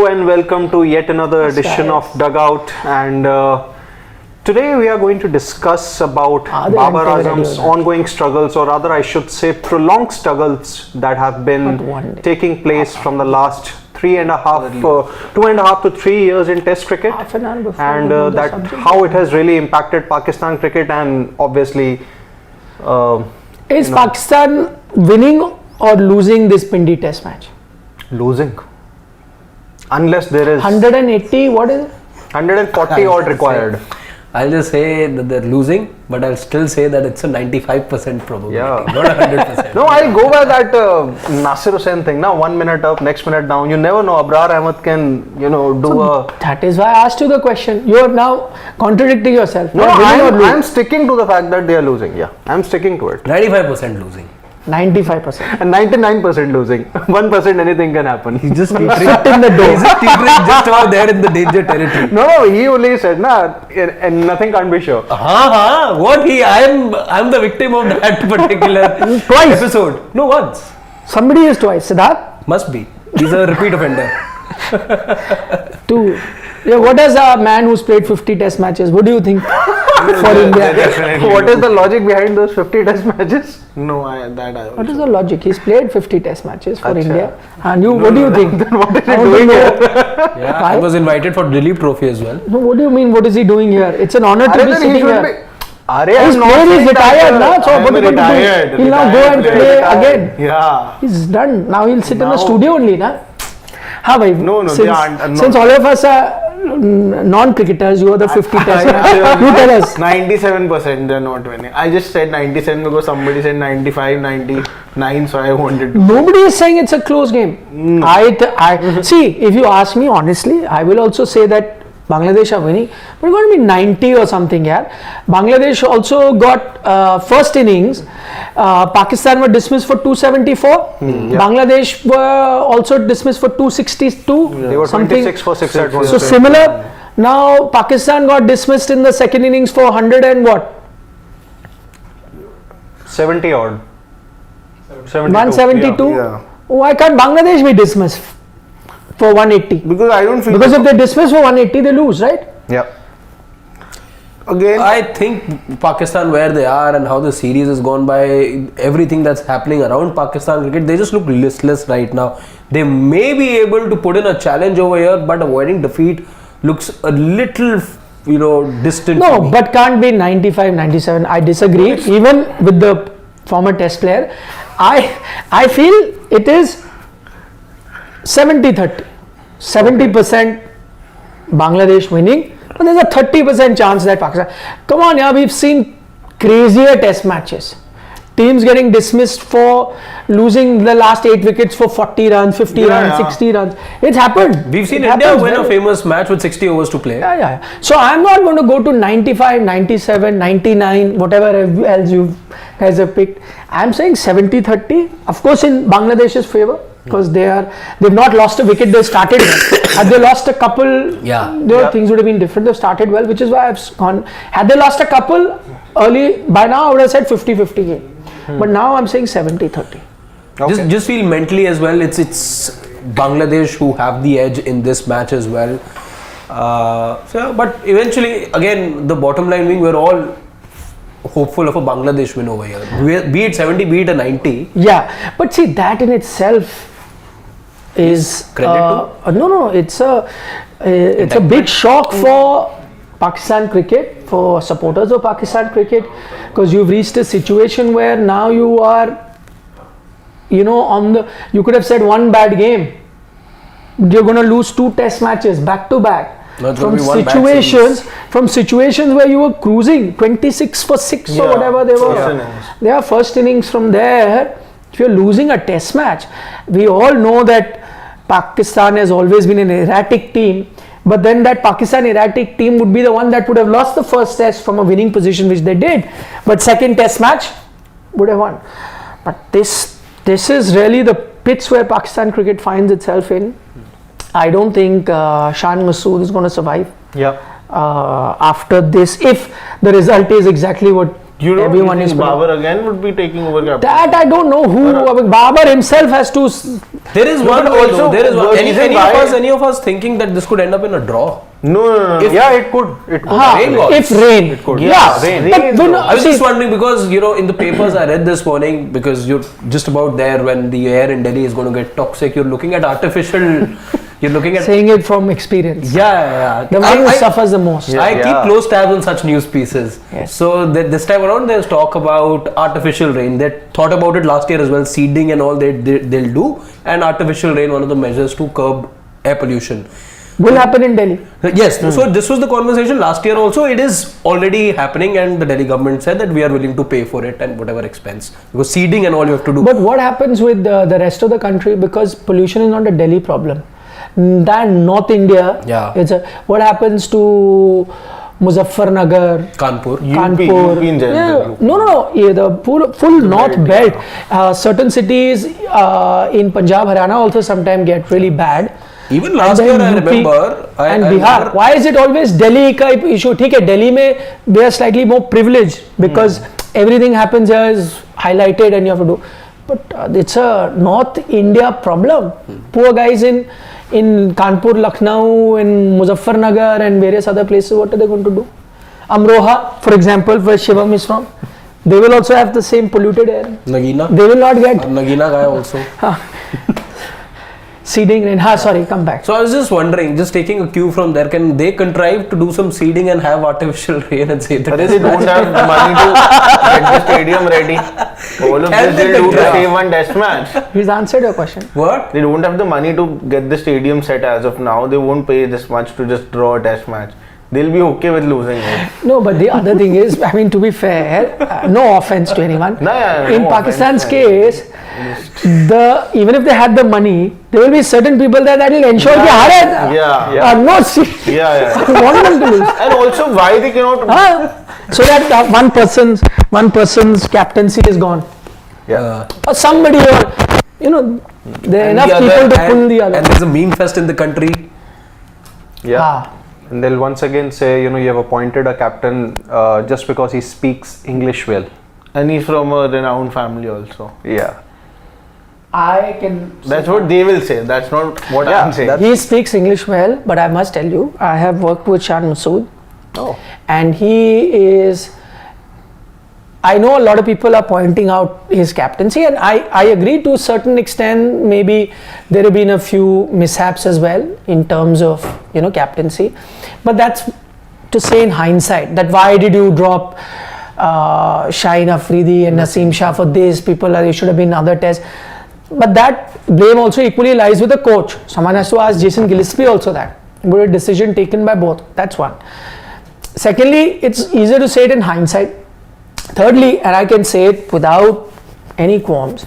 Hello and welcome to yet another edition of Dugout, and today we are going to discuss about Babar Azam's ongoing struggles, or rather I should say prolonged struggles that have been taking place from the last 2.5 to 3 years in Test cricket, and that how it has really impacted Pakistan cricket. And obviously, is Pakistan winning or losing this Pindi Test match? Losing. Unless there is 180, what is it? 140 odd required. I'll just say that they're losing, but I'll still say that it's a 95% probability, not 100%. No, I'll go by that Nasir Hussain thing. Now 1 minute up, next minute down. You never know. Abrar Ahmed can, That is why I asked you the question. You are now contradicting yourself. No, I'm sticking to the fact that they are losing. Yeah, I'm sticking to it. 95% losing. 95%. And 99% losing. 1% anything can happen. He's just teetering in the door. He's just teetering just over there in the danger territory. No, he only said, and nothing can't be sure. What I'm the victim of that particular Twice. episode. No, once. Somebody is twice. Siddharth? Must be. He's a repeat offender. Two. Yeah, what does a man who's played 50 Test matches, what do you think for India? What is the logic behind those 50 Test matches? What is the logic? He's played 50 Test matches for India. And what do you think? Then what is he doing here? Yeah, I was invited for Dilip Trophy as well. No, what do you mean? What is he doing here? It's an honor to be sitting here. He's retired now, so what he'll now go and play again. Yeah. He's done. Now he'll sit in the studio only, na? No, since all of us are non-cricketers, you are the 50 Test match. You tell us. 97% they're not winning. I just said 97 because somebody said 95, 99, so I wanted to. Nobody is saying it's a close game. No. See, if you ask me honestly, I will also say that Bangladesh are winning, but it's going to be 90 or something. Bangladesh also got first innings. Pakistan were dismissed for 274. Bangladesh were also dismissed for 262. They were 26 for 6 at one. So similar. Now Pakistan got dismissed in the second innings for 100 and what? 70 odd. 172. Yeah. Why can't Bangladesh be dismissed for 180? Because I don't feel. Because if they dismiss for 180, they lose, right? Yeah. Again, I think Pakistan, where they are and how the series has gone by, everything that's happening around Pakistan cricket, they just look listless right now. They may be able to put in a challenge over here, but avoiding defeat looks a little, distant. No, but can't be 95, 97. I disagree. Even with the former Test player, I feel it is 70-30. 70% Bangladesh winning. But there's a 30% chance that Pakistan. Come on, we've seen crazier Test matches. Teams getting dismissed for losing the last 8 wickets for 40 runs, 50 runs, 60 runs. It's happened. We've seen India win a famous match with 60 overs to play. So I'm not going to go to 95, 97, 99, whatever else you guys have picked. I'm saying 70-30. Of course, in Bangladesh's favor. Because they've not lost a wicket, they started well. Had they lost a couple, things would have been different. They've started well, which is why I've gone. Had they lost a couple early, by now I would have said 50-50 game. But now I'm saying 70-30. Okay. Just feel mentally as well, it's Bangladesh who have the edge in this match as well. But eventually, again, the bottom line being we're all hopeful of a Bangladesh win over here. Be it 70, be it a 90. Yeah, but see, that in itself is it's a big shock for Pakistan cricket, for supporters of Pakistan cricket, because you've reached a situation where now you are you could have said one bad game, you're going to lose 2 Test matches back to back from situations where you were cruising 26 for 6 or whatever they were. They are first innings from there. If you're losing a Test match, we all know that Pakistan has always been an erratic team, but then that Pakistan erratic team would be the one that would have lost the first Test from a winning position, which they did, but second Test match would have won. But this is really the pits where Pakistan cricket finds itself in. I don't think Shan Masood is going to survive after this, if the result is exactly what You don't Everyone think is Babar again would be taking over captain? That I don't know who. Babar himself has to. There is No, one but also. also There is one. the Any reason why- any of us thinking that this could end up in a draw? No. Yeah, it could. It could. Rain gods. If rain. It could. Yeah. Rain. But Rain, when, bro. I was see, just wondering because in the papers I read this morning, because you're just about there when the air in Delhi is going to get toxic. You're looking at artificial. You're looking at saying it from experience. yeah. The man suffers the most. I Yeah. keep close tabs on such news pieces. Yes. So this time around, there's talk about artificial rain. They thought about it last year as well. Seeding and all they'll do, and artificial rain, one of the measures to curb air pollution. Will happen in Delhi. Yes. So this was the conversation last year also. It is already happening, and the Delhi government said that we are willing to pay for it and whatever expense, because seeding and all you have to do. But what happens with the rest of the country, because pollution is not a Delhi problem. That North India, Yeah. what happens to Muzaffarnagar, Kanpur. Kanpur. UP in general. No. Yeah, the full north belt. Certain cities in Punjab, Haryana also sometimes get really bad. Even last And year, then I UP remember. and I Bihar. remember- Why is it always Delhi ka issue? ठीक है, Delhi में they are slightly more privileged because everything happens here is highlighted and you have to do. But it's a North India problem. Poor guys in Kanpur, Lucknow, in Muzaffarnagar and various other places, what are they going to do? Amroha, for example, where Shivam is from, they will also have the same polluted air. Nagina. They will not get Nagina guy also. seeding rain. Sorry, come back. So I was just wondering, just taking a cue from there, can they contrive to do some seeding and have artificial rain and say that They don't have money to get the stadium ready. All of Can this they they'll do to contrive? save one test match. He's answered your question. What? They don't have the money to get the stadium set as of now. They won't pay this much to just draw a test match. They'll be okay with losing it. No, but the other thing is, I mean, to be fair, no offense to anyone. No In Pakistan's offense, case, even if they had the money, there will be certain people there that will ensure that Yeah. no, Yeah. I want them to lose. And also why they cannot. So that one person's captaincy is gone, Yeah. or somebody, or there are enough people to pull the other. And there's a meme fest in the country. Yeah. And they'll once again say, you have appointed a captain just because he speaks English well. And he's from a renowned family also. Yeah. I can. That's what they will say. That's not what Yeah, I'm saying. that's- He speaks English well, but I must tell you, I have worked with Shan Masood. Oh. And he is, I know a lot of people are pointing out his captaincy, and I agree to a certain extent. Maybe there have been a few mishaps as well in terms of captaincy, but that's to say in hindsight that why did you drop Shaheen Afridi and Naseem Shah for this? There should have been other tests. But that blame also equally lies with the coach. Someone has to ask Jason Gillespie also that. But a decision taken by both. That's one. Secondly, it's easier to say it in hindsight. Thirdly, and I can say it without any qualms,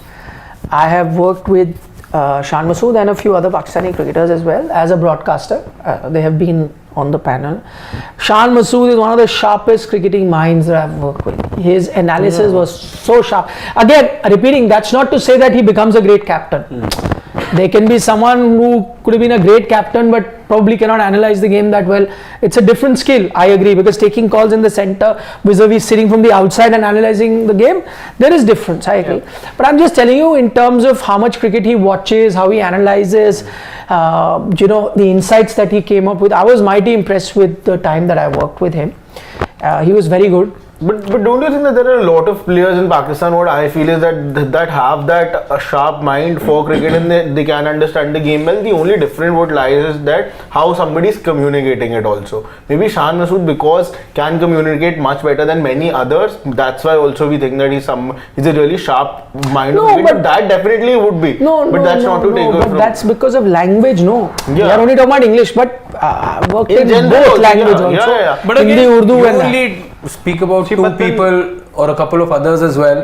I have worked with Shan Masood and a few other Pakistani cricketers as well as a broadcaster. They have been on the panel. Shan Masood is one of the sharpest cricketing minds that I've worked with. His analysis was so sharp. Again, repeating, that's not to say that he becomes a great captain. There can be someone who could have been a great captain but probably cannot analyze the game that well. It's a different skill, I agree, because taking calls in the center vis-a-vis sitting from the outside and analyzing the game, there is difference, I agree. Yeah. But I'm just telling you in terms of how much cricket he watches, how he analyzes, the insights that he came up with. I was mighty impressed with the time that I worked with him. He was very good. But don't you think that there are a lot of players in Pakistan? What I feel is that have that sharp mind for cricket and they can understand the game well. The only difference what lies is that how somebody is communicating it also. Maybe Shan Masood because can communicate much better than many others. That's why also we think that he's a really sharp mind. No, of cricket. but that definitely would be. No, but that's not to take away but from. that's because of language. No, Yeah. we are only talking about English, but worked in general both also, language yeah, also. yeah. But Hindi, again, Urdu, you and only speak about two but then- people or a couple of others as well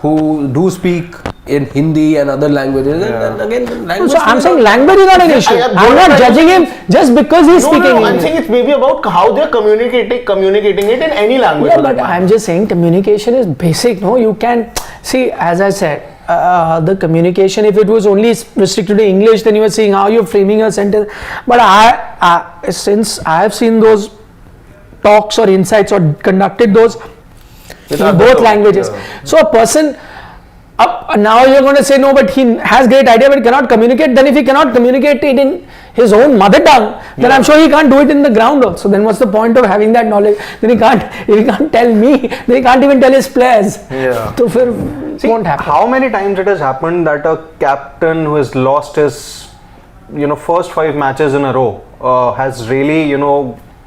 who do speak in Hindi and other languages. And again, language. So I'm saying language is not an issue. I'm not judging him just because he's speaking I'm English. saying it's maybe about how they're communicating it in any language. Yeah, for that but matter. I'm just saying communication is basic. No, you can see, as I said, the communication. If it was only restricted to English, then you were seeing how you're framing a sentence. But since I have seen those talks or insights or conducted those in both languages. So a person, now you're going to say no, but he has great idea, but he cannot communicate. Then if he cannot communicate it in his own mother tongue, then I'm sure he can't do it in the ground also. Then what's the point of having that knowledge? Then he can't tell me. Then he can't even tell his players. Yeah. So it won't happen. How many times it has happened that a captain who has lost his, first 5 matches in a row has really,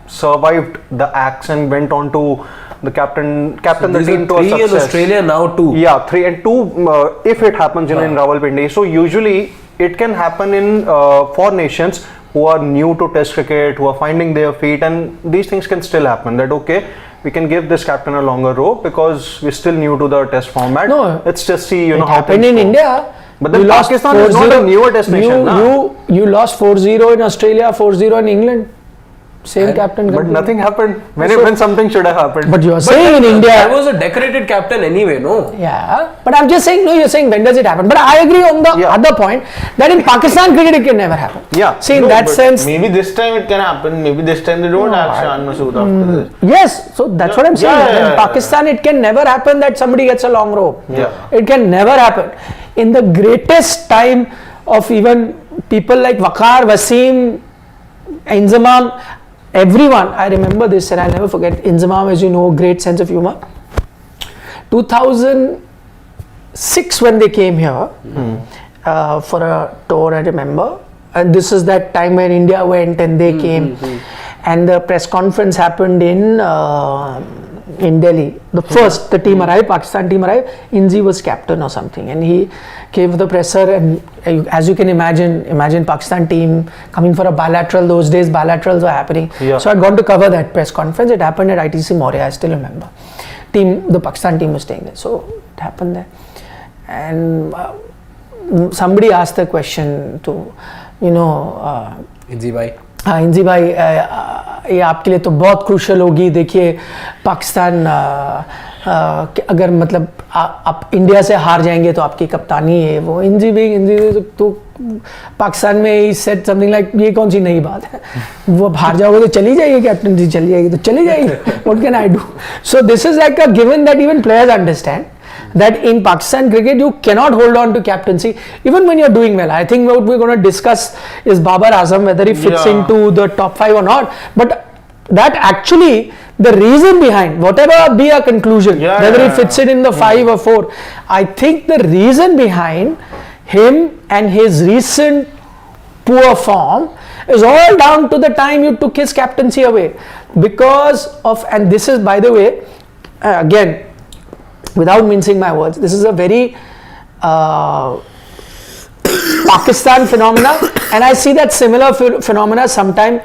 survived the axe and went on to the captain the team to a success. 3 in Australia, now 2. Yeah, 3 and 2 if it happens in Rawalpindi. So usually it can happen in for nations who are new to Test cricket, who are finding their feet, and these things can still happen. That okay, we can give this captain a longer rope because we're still new to the Test format. No, let's just see it how happened in India. But then Pakistan is not a newer Test nation. You lost 4-0 in Australia, 4-0 in England. Same captain. But nothing happened when something should have happened. But you are saying in India, I was a decorated captain anyway, no? Yeah, but I'm just saying, no, you're saying when does it happen? But I agree on the other point that in Pakistan cricket it can never happen. Yeah. See, in that sense. Maybe this time it can happen. Maybe this time they don't have Shan Masood after this. Yes, so that's what I'm saying. In Pakistan it can never happen that somebody gets a long rope. Yeah. It can never happen. In the greatest time of even people like Waqar, Wasim, Inzamam, everyone, I remember this and I'll never forget. Inzamam, as you know, great sense of humor. 2006 when they came here for a tour, I remember. And this is that time when India went and they came. And the press conference happened in Delhi. The team arrived, Pakistan team arrived. Inzi was captain or something. And he gave the presser, and as you can imagine Pakistan team coming for a bilateral. Those days bilaterals were happening. Yeah. So I'd gone to cover that press conference. It happened at ITC Maurya, I still remember. The Pakistan team was staying there. So it happened there. And somebody asked the question to, Inzi bhai. हाँ इंजी भाई ये आपके लिए तो बहुत crucial होगी. देखिए पाकिस्तान अगर मतलब आप इंडिया से हार जाएंगे तो आपकी कप्तानी है वो. इंजी तो पाकिस्तान में ही सेड समथिंग लाइक ये कौन सी नई बात है, वो हार जाओगे तो चली जाएगी, कैप्टनसी चली जाएगी तो चली जाएगी. What can I do? So this is like a given that even players understand that in Pakistan cricket you cannot hold on to captaincy even when you're doing well. I think what we're going to discuss is Babar Azam, whether he fits into the top 5 or not. But that actually the reason behind, whatever be a conclusion, whether he fits it in the 5 or 4, I think the reason behind him and his recent poor form is all down to the time you took his captaincy away. Because of, and this is by the way, again, without mincing my words, this is a very Pakistan phenomena, and I see that similar phenomena sometime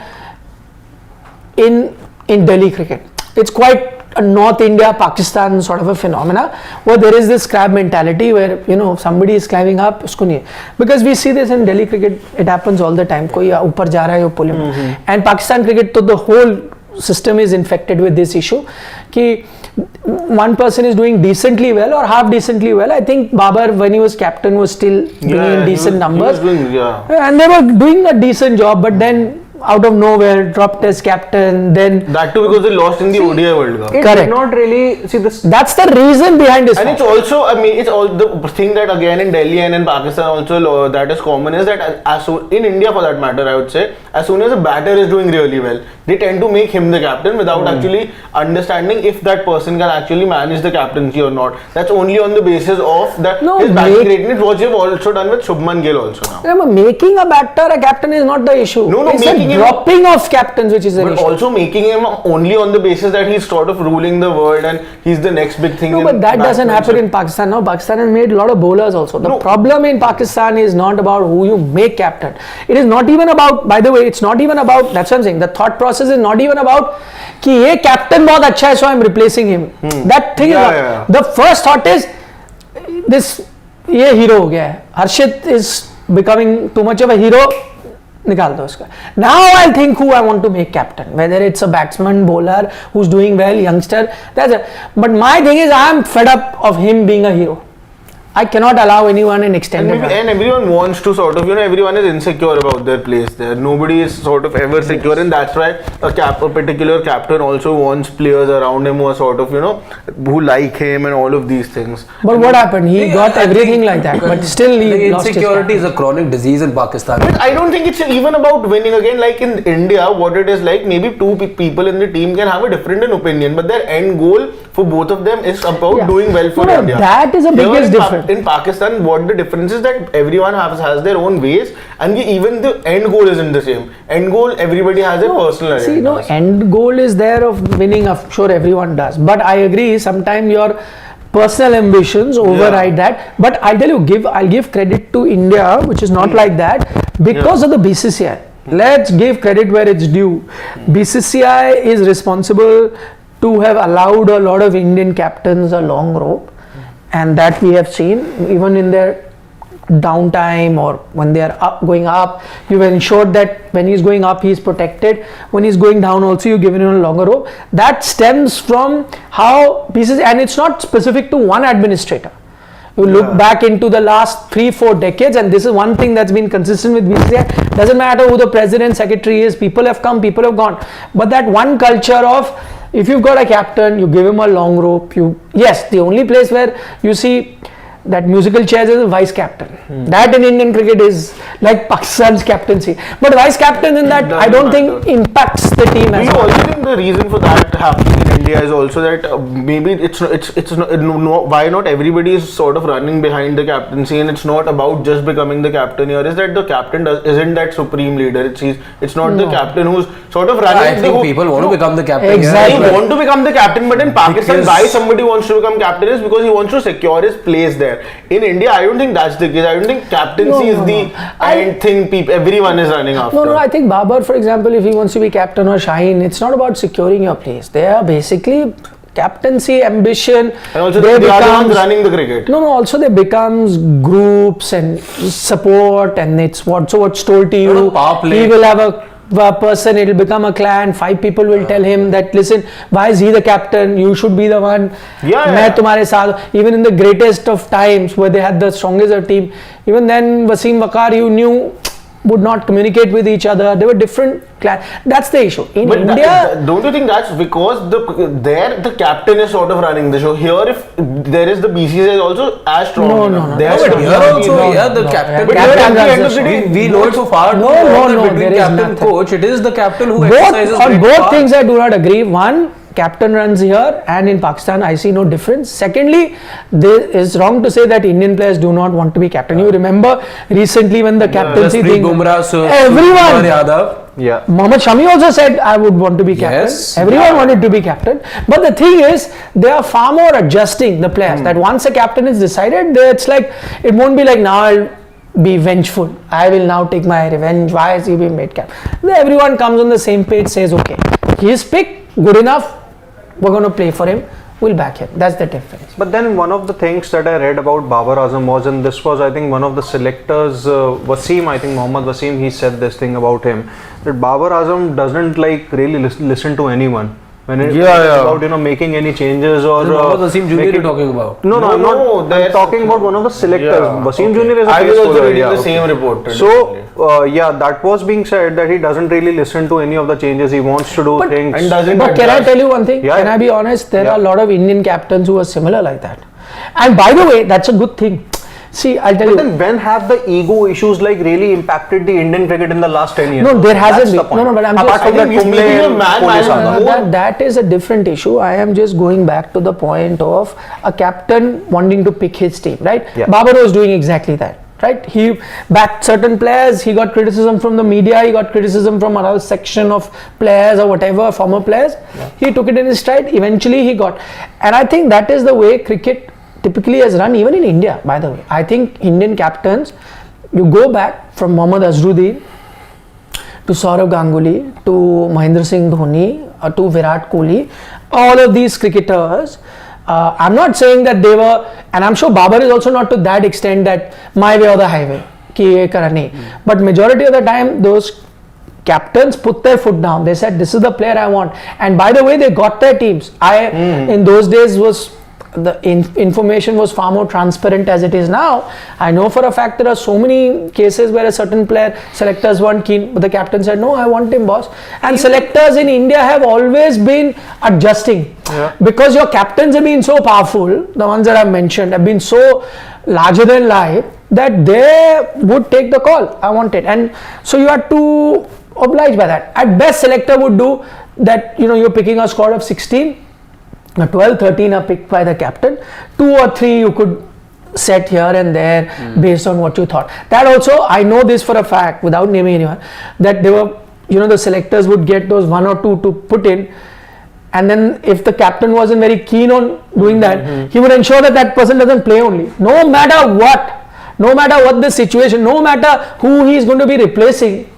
in Delhi cricket. It's quite a North India Pakistan sort of a phenomena where there is this crab mentality where somebody is climbing up, usko nahi. Because we see this in Delhi cricket, it happens all the time. Koi upar ja raha hai, you pull him. And Pakistan cricket, to the whole system is infected with this issue ki one person is doing decently well or half decently well. I think Babar, when he was captain, was still bringing in decent numbers, and they were doing a decent job, but then out of nowhere dropped as captain. Then that too because they lost in the ODI World Cup. It did not really see this. That's the reason behind this. And it's also, I mean, it's all the thing that again in Delhi and in Pakistan also that is common is that as soon, in India for that matter, I would say, as soon as a batter is doing really well, they tend to make him the captain without actually understanding if that person can actually manage the captaincy or not. That's only on the basis of that his batting greatness, what you've also done with Shubman Gill also now. Remember, making a batter a captain is not the issue. It's making dropping of captains which is an issue. But also making him only on the basis that he's sort of ruling the world and he's the next big thing. No, but that doesn't happen in Pakistan. Now Pakistan has made a lot of bowlers also. The problem in Pakistan is not about who you make captain. It is not even about, by the way, it's not even about, that's what I'm saying, the thought process is not even about कि ये captain बहुत अच्छा है so I'm replacing him. That thing is the first thought is this ये hero हो गया है. Harshit is becoming too much of a hero. निकाल दो उसका. Now I'll think who I want to make captain. Whether it's a batsman, bowler who's doing well, youngster. That's it. But my thing is I'm fed up of him being a hero. I cannot allow anyone an extended run. And everyone wants to sort of, everyone is insecure about their place there. Nobody is sort of ever secure, and that's why a particular captain also wants players around him who are sort of, who like him and all of these things. But what happened? He got everything like that, but still he lost his insecurity is a chronic disease in Pakistan. But I don't think it's even about winning again. Like in India, what it is like, maybe two people in the team can have a different opinion, but their end goal for both of them is about doing well for India. That is the biggest difference. In Pakistan, what the difference is that everyone has their own ways, and even the end goal isn't the same. End goal, everybody has their personal agenda. End goal is there of winning. I'm sure everyone does, but I agree. Sometimes your personal ambitions override that. But I'll tell you, I'll give credit to India, which is not like that because of the BCCI. Let's give credit where it's due. BCCI is responsible to have allowed a lot of Indian captains a long rope. And that we have seen even in their downtime or when they are going up, you've ensured that when he's going up he's protected. When he's going down also you've given him a longer rope. That stems from how pieces, and it's not specific to one administrator. You look back into the last 3-4 decades, and this is one thing that's been consistent with BCCI. Doesn't matter who the president, secretary is, people have come, people have gone. But that one culture of, if you've got a captain, you give him a long rope. Yes, the only place where you see that musical chairs is a vice captain. That in Indian cricket is like Pakistan's captaincy. But vice captain in that, I don't think impacts the team as well. well. I think the reason for that happening in India is also that maybe it's not, why not everybody is sort of running behind the captaincy, and it's not about just becoming the captain here. Is that the captain isn't that supreme leader? It's not the captain who's sort of running. I think people want to become the captain. Exactly. They want to become the captain, but in Pakistan, why somebody wants to become captain is because he wants to secure his place there. In India, I don't think that's the case. I don't think captaincy is the end thing everyone is running after. No, I think Babar, for example, if he wants to be captain, or Shaheen, it's not about securing your place. They are basically captaincy, ambition. And also they are running the cricket. Also there becomes groups and support, and it's what's told to you. He will have a person, it will become a clan. 5 people will tell him that, listen, why is he the captain? You should be the one. Main tumhare saath. Even in the greatest of times where they had the strongest team, even then Wasim Waqar, you knew, would not communicate with each other. They were different clans. That's the issue. In India, don't you think that's because the captain is sort of running the show? Here, if there is the BCCI is also as strong. No. But here also, the captain. But at the end of the day, we know it so far. No, between captain coach, it is the captain who exercises on both things. I do not agree. One, captain runs here, and in Pakistan I see no difference. Secondly, it is wrong to say that Indian players do not want to be captain. You remember recently when the captaincy thing, everyone, Mohammad Shami also said I would want to be captain. Everyone wanted to be captain. But the thing is, they are far more adjusting the players. That once a captain is decided, it's like, it won't be like now I'll be vengeful. I will now take my revenge. Why has he been made captain? Everyone comes on the same page, says okay, he is picked, good enough. We're going to play for him, we'll back him. That's the difference. But then one of the things that I read about Babar Azam was, and this was I think one of the selectors, Mohammad Wasim, he said this thing about him, that Babar Azam doesn't really listen to anyone. When it's about making any changes or Wasim Jr. you're talking about? No, I'm talking about one of the selectors. Wasim Jr. is a I was also reading the same report today. So that was being said that he doesn't really listen to any of the changes. He wants to do things. But can I tell you one thing? Can I be honest? There are a lot of Indian captains who are similar like that. And by the way, that's a good thing. See, I'll tell you. But then when have the ego issues really impacted the Indian cricket in the last 10 years? No, there hasn't been. No, but I'm apart from that is a different issue. I am just going back to the point of a captain wanting to pick his team, right? Babar was doing exactly that. Right, he backed certain players. He got criticism from the media. He got criticism from another section of players or whatever, former players. He took it in his stride. Eventually, he got, and I think that is the way cricket typically has run, even in India. By the way, I think Indian captains, you go back from Mohammad Azharuddin to Sourav Ganguly to Mahendra Singh Dhoni to Virat Kohli, all of these cricketers. I'm not saying that they were, and I'm sure Babar is also not to that extent that my way or the highway, but majority of the time those captains put their foot down. They said, this is the player I want. And by the way, they got their teams. In those days was the information was far more transparent as it is now. I know for a fact there are so many cases where a certain player, selectors weren't keen, but the captain said, no, I want him, boss. And selectors in India have always been adjusting, because your captains have been so powerful, the ones that I've mentioned have been so larger than life, that they would take the call, I want it. And so you are to oblige by that. At best, selector would do that, you're picking a squad of 16, 12, 13 are picked by the captain, 2 or 3 you could set here and there based on what you thought. That also, I know this for a fact without naming anyone, that they were, the selectors would get those 1 or 2 to put in, and then if the captain wasn't very keen on doing that, he would ensure that that person doesn't play only, no matter what the situation, no matter who he is going to be replacing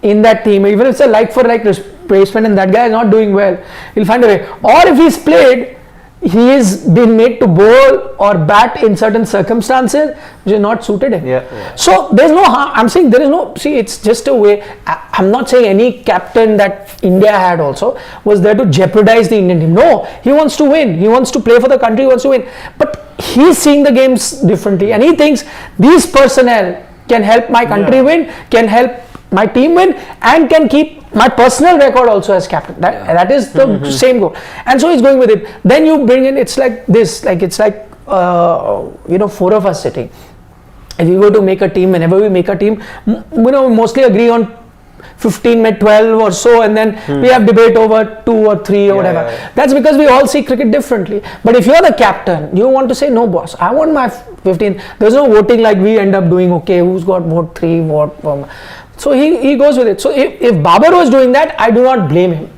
in that team, even if it's a like for like replacement and that guy is not doing well, he'll find a way. Or if he's played, he is been made to bowl or bat in certain circumstances which is not suited him. So there's no harm. I'm saying there is no, it's just a way. I'm not saying any captain that India had also was there to jeopardize the Indian team. No, he wants to win. He wants to play for the country, he wants to win. But he's seeing the games differently, and he thinks these personnel can help my country win, can help my team win, and can keep my personal record also as captain. That is the same goal, and so he's going with it. Then you bring in, it's like this, it's like 4 of us sitting. If we were to make a team, whenever we make a team, we mostly agree on 15, 12 or so, and then we have debate over 2 or 3 or whatever. That's because we all see cricket differently. But if you're the captain, you want to say, no boss, I want my 15. There's no voting like we end up doing, okay, who's got vote 3, vote. So he goes with it. So if Babar was doing that, I do not blame him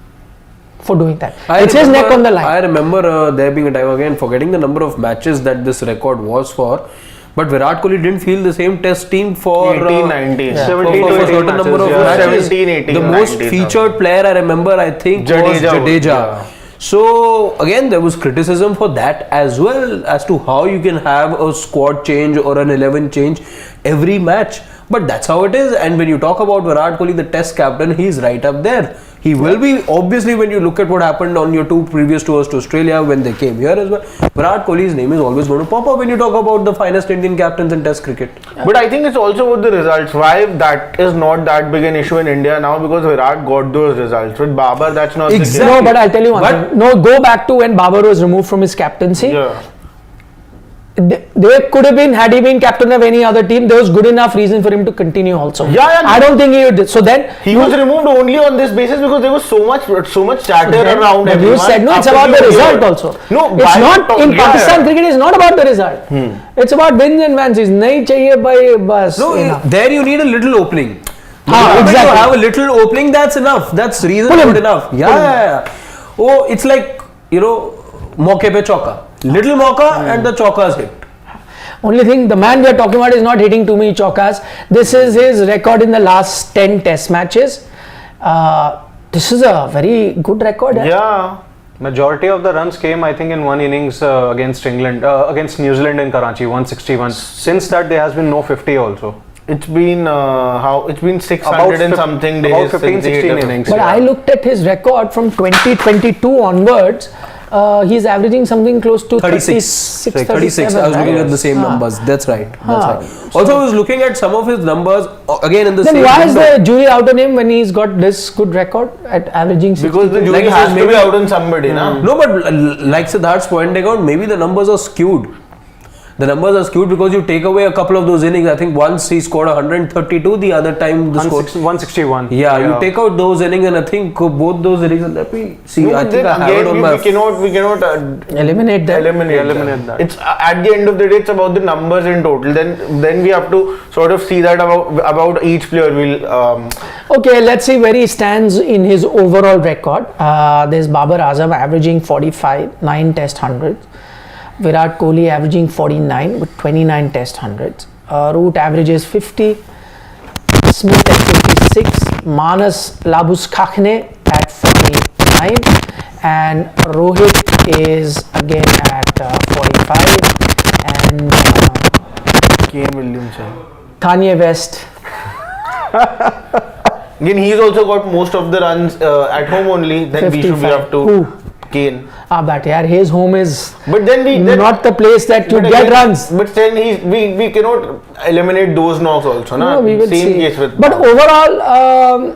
for doing that. It's his neck on the line. I remember there being a time, again forgetting the number of matches that this record was for, but Virat Kohli didn't field the same test team for 18, 19, 17 for to a 18 certain matches, number of matches. 17, 18, the most 19, featured player I remember, I think, was Jadeja. So again, there was criticism for that as well, as to how you can have a squad change or an 11 change every match. But that's how it is. And when you talk about Virat Kohli, the test captain, he's right up there. He will be, obviously, when you look at what happened on your 2 previous tours to Australia, when they came here as well, Virat Kohli's name is always going to pop up when you talk about the finest Indian captains in test cricket. But I think it's also about the results. Why that is not that big an issue in India now, because Virat got those results. With Babar, that's not the case. No, but I'll tell you one thing. No, go back to when Babar was removed from his captaincy. There could have been, had he been captain of any other team, there was good enough reason for him to continue also. I don't think he would. So then he was removed only on this basis because there was so much chatter around everyone. You said no, it's about the result also. No, it's not in Pakistan cricket. It's not about the result. It's about wins and fancies. Nahi chahiye bhai bas. No, there you need a little opening. Exactly. You have a little opening, that's enough. That's reasonable enough. Oh, it's like, mauke pe chauka. Little mauka and the chaukas hit. Only thing, the man we are talking about is not hitting too many chaukas. This is his record in the last 10 test matches. This is a very good record. Majority of the runs came, I think, in one innings against against New Zealand in Karachi, 161. Since that, there has been no 50 also. It's been it's been 600 and something days. About 15, 16 innings. But I looked at his record from 2022 onwards. He's averaging something close to 36. I was looking at the same numbers. That's right. Also, I was looking at some of his numbers again in the same. Then why is the jury out on him when he's got this good record at averaging 60? Because the jury has to be out on somebody, na? No, but like Siddharth's pointing out, maybe the numbers are skewed. The numbers are skewed because you take away a couple of those innings. I think once he scored 132, the other time the score 161. Yeah, you take out those innings, and I think both those innings. Let me see. I think I have it on my. We cannot eliminate that. Eliminate that. It's at the end of the day, it's about the numbers in total. Then we have to sort of see that about each player. Okay, let's see where he stands in his overall record. There's Babar Azam averaging 45, 9 test hundreds. Virat Kohli averaging 49 with 29 test hundreds. Root averages 50. Smith at 56. Manas Labuskakhne at 49. And Rohit is again at 45. And Kane Williamson. Kanye West. Again, he's also got most of the runs at home only. Then 55. we have to. Who? Kane. But yeah, his home is But then not the place that you but get again, runs. But then we cannot eliminate those knocks also, na? No, we will Same see. case with. But overall,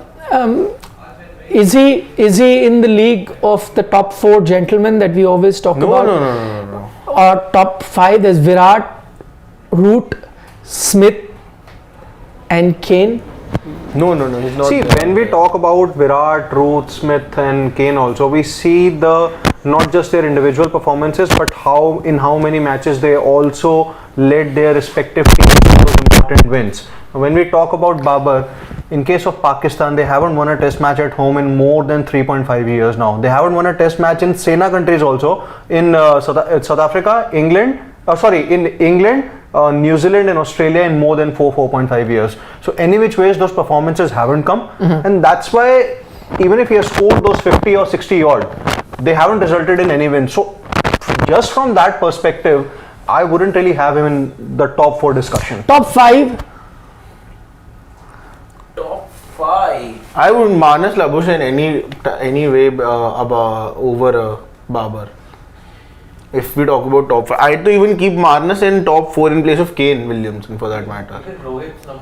is he in the league of the top 4 gentlemen that we always talk about? No. Or top 5? There's Virat, Root, Smith, and Kane. No. He's not. See, when we talk about Virat, Root, Smith, and Kane, also we see not just their individual performances, but in how many matches they also led their respective teams to those important wins. When we talk about Babar, in case of Pakistan, they haven't won a test match at home in more than 3.5 years now. They haven't won a test match in Sena countries also, in South Africa, England, in England, New Zealand and Australia in more than 4.5 years. So any which ways those performances haven't come, and that's why even if he has scored those 50 or 60 odd, they haven't resulted in any win. So just from that perspective, I wouldn't really have him in the top 4 discussion. Top 5. Top 5. I would Manas Labush in any way over Babar. If we talk about top 5, I had to even keep Manas in top 4 in place of Kane Williamson for that matter.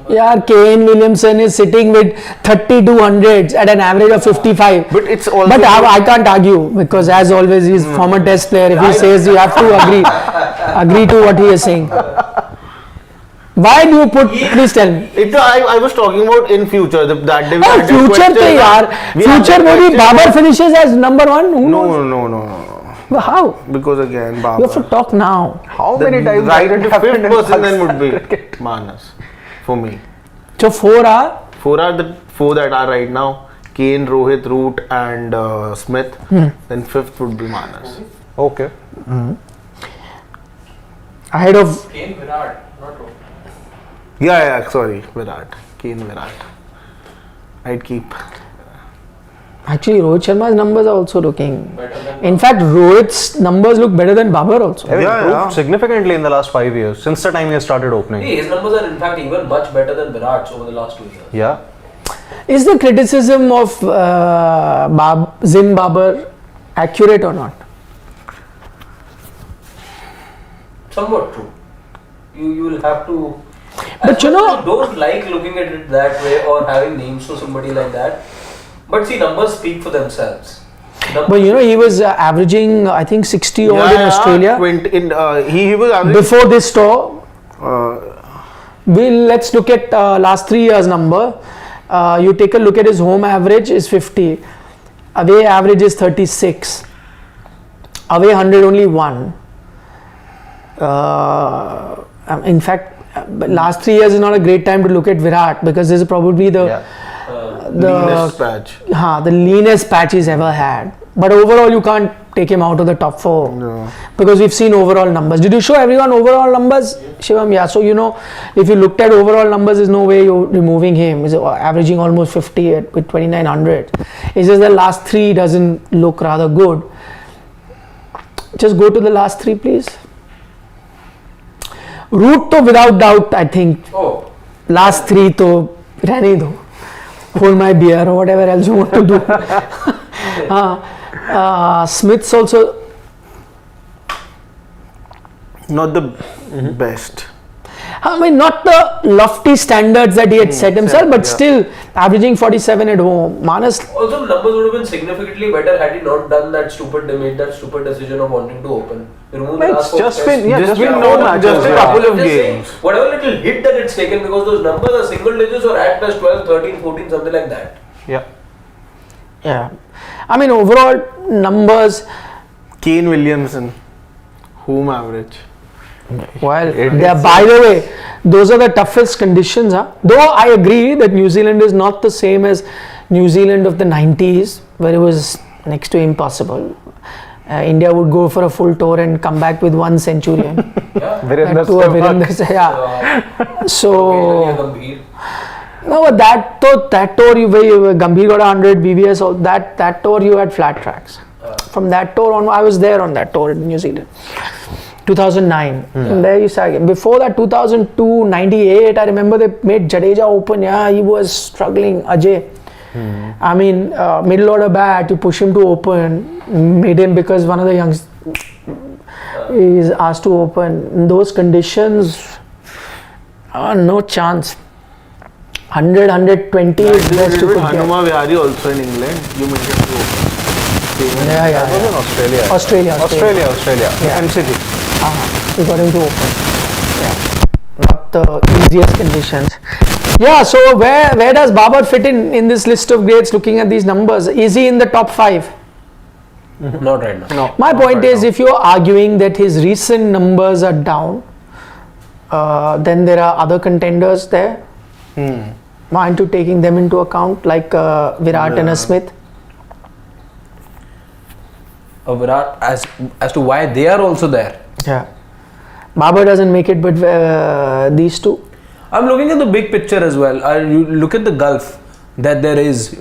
Yeah, Kane Williamson is sitting with 3200s at an average of 55. But it's also. But I can't argue because, as always, he's former test player. If he says, you have to agree to what he is saying. Why do you put? Please tell me. I was talking about in future Future maybe Babar finishes as number 1. Who knows? No. But how? Because again, Babar. You have to talk now. How many times Right, that the happened in fifth person then Pakistan would be cricket? Manas for me. So 4 are. 4 are the 4 that are right now: Kane, Rohit, Root, and Smith. Then 5th would be Manas. Okay. Ahead of. Kane, Virat, not Rohit. Yeah, sorry, Virat. Kane, Virat. I'd keep. Actually, Rohit Sharma's numbers are also looking. Better than In fact, Rohit's numbers look better than Babar also. Have Yeah, improved yeah. significantly in the last 5 years, since the time he has started opening. His numbers are in fact even much better than Virat's over the last 2 years. Yeah. Is the criticism of Zim Babar accurate or not? Somewhat true. You will have to. But you know- I don't like looking at it that way or having names for somebody like that. But see, numbers speak for themselves. But you know, he was averaging, I think, 60 odd in Australia 20 he was average. before this tour. Uh, Let's look at last 3 years number. You take a look at his home average is 50. Away average is 36. Away 100 only 1. In fact, last 3 years is not a great time to look at Virat because this is probably the leanest patch. the leanest patch he's ever had. But overall, you can't take him out of the top 4 because we've seen overall numbers. Did you show everyone overall numbers, Shivam? Yeah. So you know, if you looked at overall numbers, there's no way you're removing him. He's averaging almost 50 with 2900. It's just the last 3 doesn't look rather good. Just go to the last 3, please. Root to without doubt, I think. Oh. Last 3 to रहने दो. Hold my beer or whatever else you want to do. Smith's also Not the best. I mean, not the lofty standards that he had set himself, but still averaging 47 at home. Manas. Also, numbers would have been significantly better had he not done that made that stupid decision of wanting to open. Remove the It's last 4 just tests. been, Just been no no matches. just a yeah. couple of I'm just saying, games. whatever little hit that it's taken, because those numbers are single digits or at best 12, 13, 14, something like that. Yeah. Yeah. I mean, overall numbers. Kane Williamson, home average. Well, by the way, those are the toughest conditions. Though I agree that New Zealand is not the same as New Zealand of the 90s, where it was next to impossible. India would go for a full tour and come back with 1 centurion. Virender Sehwag. Yeah. So, Gambhir. no, but that tour Gambhir got 100, BVS, all that tour you had flat tracks. From that tour on, I was there on that tour in New Zealand. 2009. And there you saw again. Before that, 2002, 98, I remember they made Jadeja open. Yeah, he was struggling. Ajay. I mean, middle order bat, you push him to open. made him because one of the youngs is asked to open. In those conditions, no chance. 100, 120 is best you could get. Hanuma Vihari also in England. You mentioned to open. Yeah. That was in Australia. Australia. Yeah. MCG. We got him to open. Yeah. Not the easiest conditions. Yeah, so where does Babar fit in this list of greats looking at these numbers? Is he in the top 5? Not right now. No. My point is, if you're arguing that his recent numbers are down, then there are other contenders there. Why aren't you taking them into account, like Virat and a Smith? Virat, as to why they are also there. Yeah. Babar doesn't make it, but these two. I'm looking at the big picture as well. You look at the gulf that there is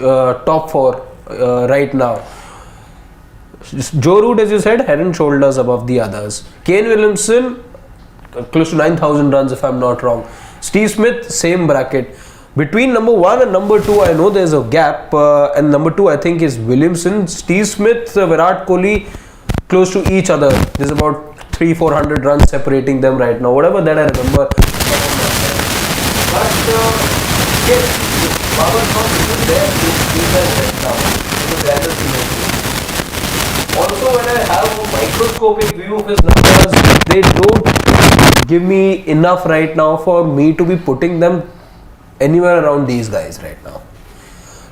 top 4 right now. Joe Root, as you said, head and shoulders above the others. Kane Williamson, close to 9,000 runs if I'm not wrong. Steve Smith, same bracket. Between number 1 and number 2, I know there's a gap, and number 2 I think is Williamson. Steve Smith, Virat Kohli, close to each other. There's about 300-400 runs separating them right now, whatever that I remember. But yes, Babar's not even there to see that right now in the grander scheme of things. Also, when I have a microscopic view of his numbers, they don't give me enough right now for me to be putting them anywhere around these guys right now.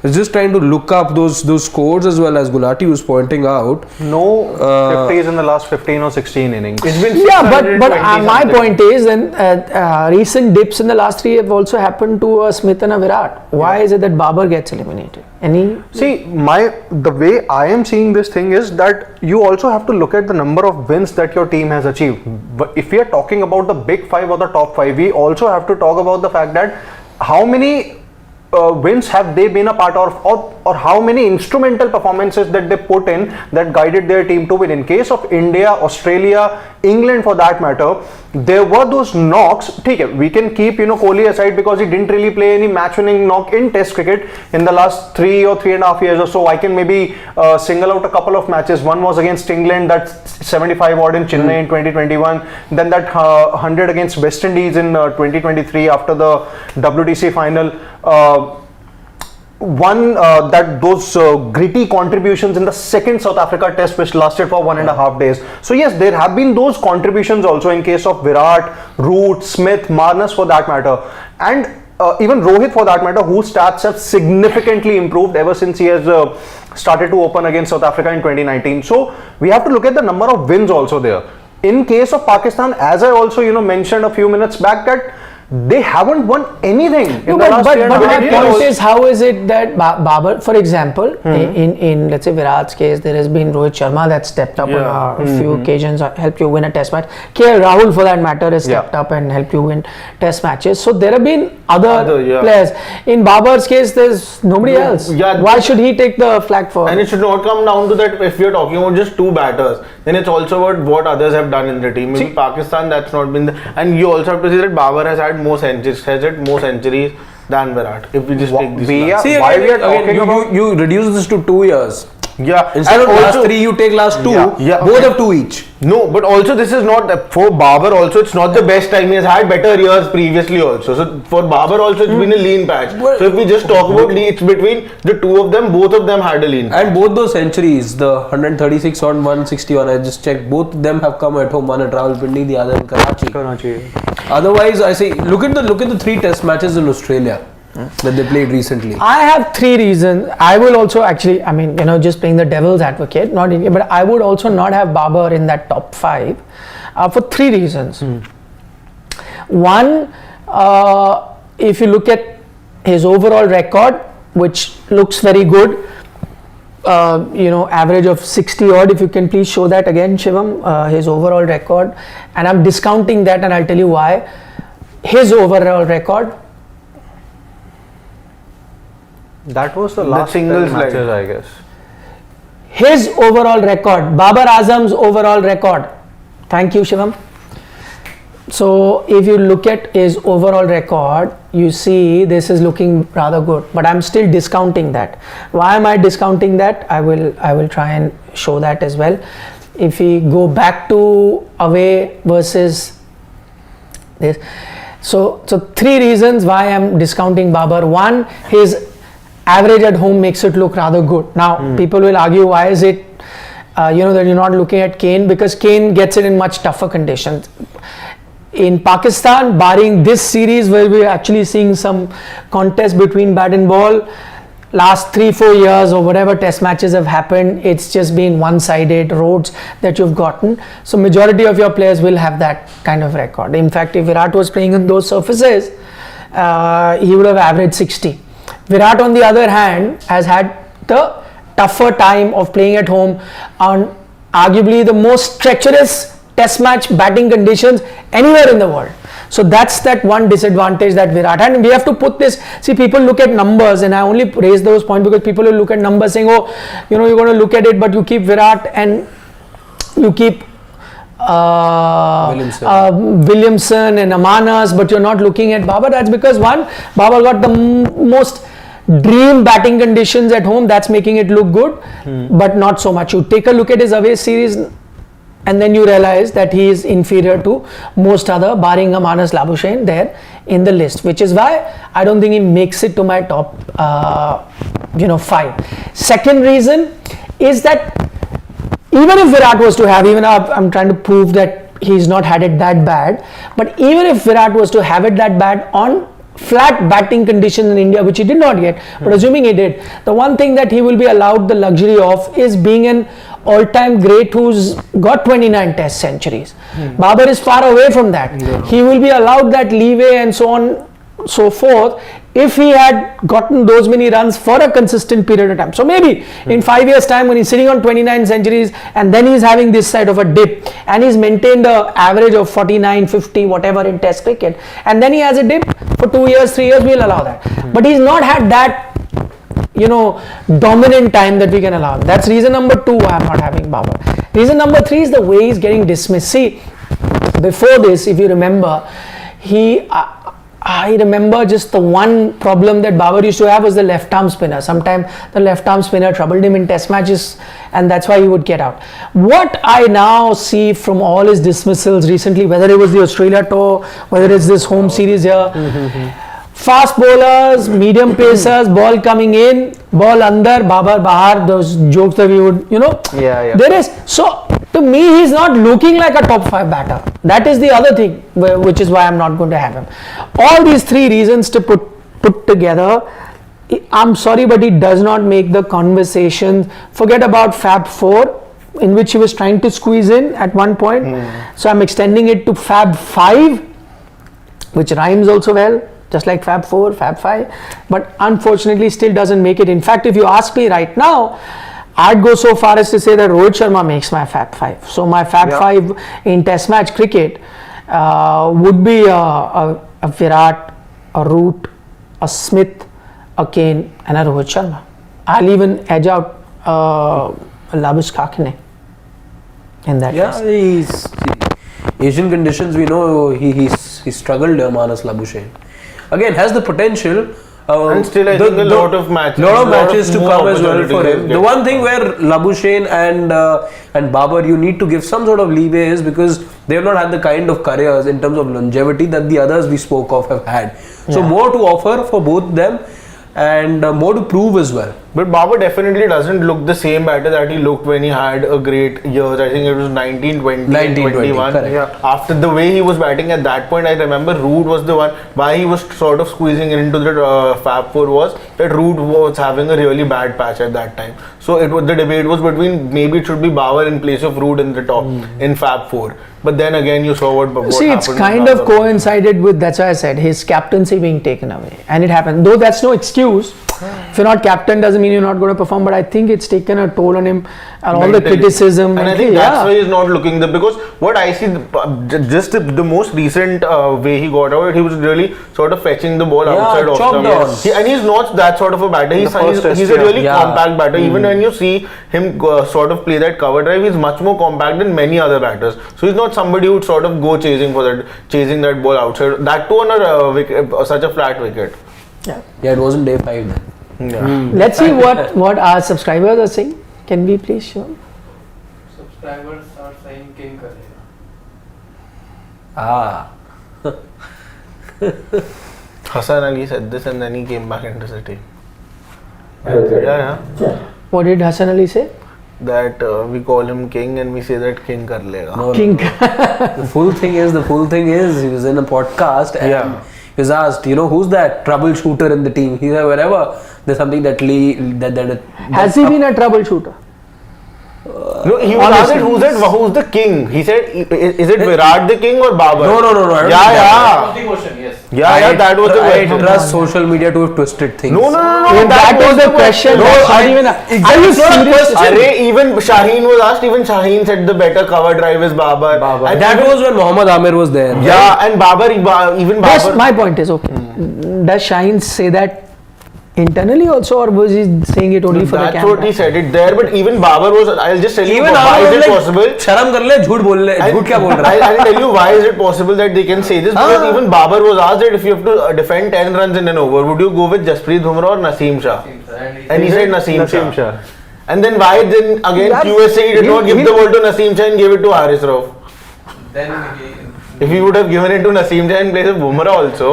I was just trying to look up those scores as well, as Gulati was pointing out. No 50s in the last 15 or 16 innings. It's been But my point is, and recent dips in the last 3 have also happened to Smith and a Virat. Why is it that Babar gets eliminated? See, the way I am seeing this thing is that you also have to look at the number of wins that your team has achieved. But if we are talking about the big 5 or the top 5, we also have to talk about the fact that how many wins have they been a part of, or how many instrumental performances that they put in that guided their team to win. In case of India, Australia, England for that matter, there were those knocks. We can keep Kohli aside because he didn't really play any match winning knock in test cricket in the last 3 or 3.5 years or so. I can maybe single out a couple of matches. One was against England, that's 75 odd in Chennai in 2021, then that 100 against West Indies in 2023 after the WTC final. Those gritty contributions in the second South Africa test, which lasted for 1.5 days. So yes, there have been those contributions also in case of Virat, Root, Smith, Marnus for that matter, and even Rohit for that matter, whose stats have significantly improved ever since he has started to open against South Africa in 2019. So we have to look at the number of wins also there. In case of Pakistan, as I also mentioned a few minutes back, that they haven't won anything in the last 3.5 my years. point is, how is it that Babar, for example, in let's say Virat's case, there has been Rohit Sharma that stepped up on a few occasions, helped you win a test match. KL Rahul for that matter has stepped up and helped you win test matches. So there have been other players. In Babar's case, there's nobody else. Why should he take the flag for? And it should not come down to that. If we are talking about just 2 batters, then it's also about what others have done in the team. Maybe Pakistan, that's not been and you also have to see that Babar has had more centuries than Virat. If we just take this, you reduce this to 2 years. Yeah, instead of last 3, you take last 2. Both have 2 each. No, but also this is not for Babar. Also, it's not the best time. He has had better years previously also. So for Babar also, it's been a lean patch. So if we just talk about it's between the 2 of them, both of them had a lean patch. And both those centuries, the 136 on 161, I just checked, both of them have come at home. One at Rawalpindi, the other in Karachi. Otherwise, I say look at the 3 test matches in Australia that they played recently. I have 3 reasons. I will also actually, just playing the devil's advocate, but I would also not have Babar in that top 5 for 3 reasons. One, if you look at his overall record, which looks very good, average of 60 odd, if you can please show that again, Shivam, his overall record, and I'm discounting that and I'll tell you why. His overall record, that was the last singles matches, I guess. His overall record, Babar Azam's overall record. Thank you, Shivam. So if you look at his overall record, you see this is looking rather good, but I'm still discounting that. Why am I discounting that? I will try and show that as well. If we go back to away versus this, so 3 reasons why I'm discounting Babar. One, his average at home makes it look rather good. Now people will argue, why is it that you're not looking at Kane, because Kane gets it in much tougher conditions. In Pakistan, barring this series where we're actually seeing some contest between bat and ball, last 3-4 years or whatever test matches have happened, it's just been one-sided roads that you've gotten. So majority of your players will have that kind of record. In fact, if Virat was playing on those surfaces, he would have averaged 60. Virat, on the other hand, has had the tougher time of playing at home on arguably the most treacherous test match batting conditions anywhere in the world. So that's that one disadvantage that Virat had, and we have to put this. See, people look at numbers, and I only raise those points because people will look at numbers saying, oh, you're going to look at it, but you keep Virat and you keep Williamson and Amanas, but you're not looking at Babar. That's because one, Babar got the most dream batting conditions at home. That's making it look good, but not so much. You take a look at his away series, and then you realize that he is inferior to most other, barring Amanas Labuschagne there in the list, which is why I don't think he makes it to my top 5. Second reason is that even if Virat was to have, I'm trying to prove that he's not had it that bad, but even if Virat was to have it that bad on flat batting conditions in India, which he did not get, but assuming he did, the one thing that he will be allowed the luxury of is being an all-time great who's got 29 test centuries. Babar is far away from that. He will be allowed that leeway and so on, so forth, if he had gotten those many runs for a consistent period of time. So maybe in 5 years' time, when he's sitting on 29 centuries and then he's having this side of a dip, and he's maintained an average of 49, 50, whatever in test cricket, and then he has a dip for 2 years, 3 years, we'll allow that. But he's not had that dominant time that we can allow. That's reason number 2 why I'm not having Babar. Reason number 3 is the way he's getting dismissed. See, before this, if you remember, I remember just the one problem that Babar used to have was the left arm spinner. Sometimes the left arm spinner troubled him in test matches, and that's why he would get out. What I now see from all his dismissals recently, whether it was the Australia tour, whether it's this home series here, fast bowlers, medium pacers, ball coming in, ball under, Babar bahar, those jokes that we would, there is. So to me, he's not looking like a top 5 batter. That is the other thing, which is why I'm not going to have him. All these 3 reasons to put together, I'm sorry, but he does not make the conversation. Forget about Fab 4, in which he was trying to squeeze in at one point. So I'm extending it to Fab 5, which rhymes also well, just like Fab 4, Fab 5, but unfortunately still doesn't make it. In fact, if you ask me right now, I'd go so far as to say that Rohit Sharma makes my Fab 5. So my Fab 5 in Test match cricket would be a Virat, a Root, a Smith, a Kane, and a Rohit Sharma. I'll even edge out Labuschagne in that list. He's Asian conditions. We know he struggled, Amanas Labuschagne. Again, has the potential. And still, I think a lot of matches to come as well for him. The one thing where Labuschagne and Babar, you need to give some sort of leeway is because they have not had the kind of careers in terms of longevity that the others we spoke of have had. So more to offer for both them, and more to prove as well. But Babar definitely doesn't look the same batter that he looked when he had a great year. I think it was 1920, 21. After the way he was batting at that point, I remember Root was the one. Why he was sort of squeezing into the Fab 4 was that Root was having a really bad patch at that time. So the debate was between maybe it should be Babar in place of Root in the top in Fab 4. But then again, you saw what happened. See, it's kind of coincided with, that's why I said, his captaincy being taken away. And it happened. Though that's no excuse. If you're not captain, doesn't mean mean you're not going to perform, but I think it's taken a toll on him and all the Mentally. criticism. And I think that's why he's not looking the, because what I see, just the most recent way he got out, he was really sort of fetching the ball outside off chopped stump. on. And he's not that sort of a batter. He's a really compact batter. Even when you see him sort of play that cover drive, he's much more compact than many other batters. So he's not somebody who'd sort of go chasing that ball outside. That too on a wicket, such a flat wicket. Yeah. Yeah, it wasn't day 5 then. Yeah. Let's see what our subscribers are saying. Can we please show? Subscribers are saying king karega. Ah. Hassan Ali said this and then he came back into the team. Yeah. What did Hassan Ali say? That we call him king and we say that king kar lega. No, King. The full thing is, he was in a podcast and he was asked, who's that troubleshooter in the team? He said, wherever there's something that Has he been a troubleshooter? No, he was asked who's the king? He said, is it Virat the king or Babar? No. That was the question, yes. That was the I question. trust social media to have twisted things. No. That was the question. No, Are you serious? Even Shaheen was asked, even Shaheen said the better cover drive is Babar. And That was when Mohammad Amir was there. Yeah, and Babar, even Yes, Babar. my point is, okay. Does Shaheen say that internally also, or was he saying it only for the camera? That's what he said it there, but even Babar was, I'll just tell you Even why Amir is was it like, possible. शर्म कर ले, झूठ बोल ले, झूठ क्या बोल रहा है? I'll tell you why is it possible that they can say this, because even Babar was asked that if you have to defend 10 runs in an over, would you go with Jasprit Bumrah or Naseem Shah? And he said Naseem Shah. And then why then again QSA did not give the ball to Naseem Shah and gave it to Haris Rauf? Then If he would have given it to Naseem Shah in place of Bumrah also,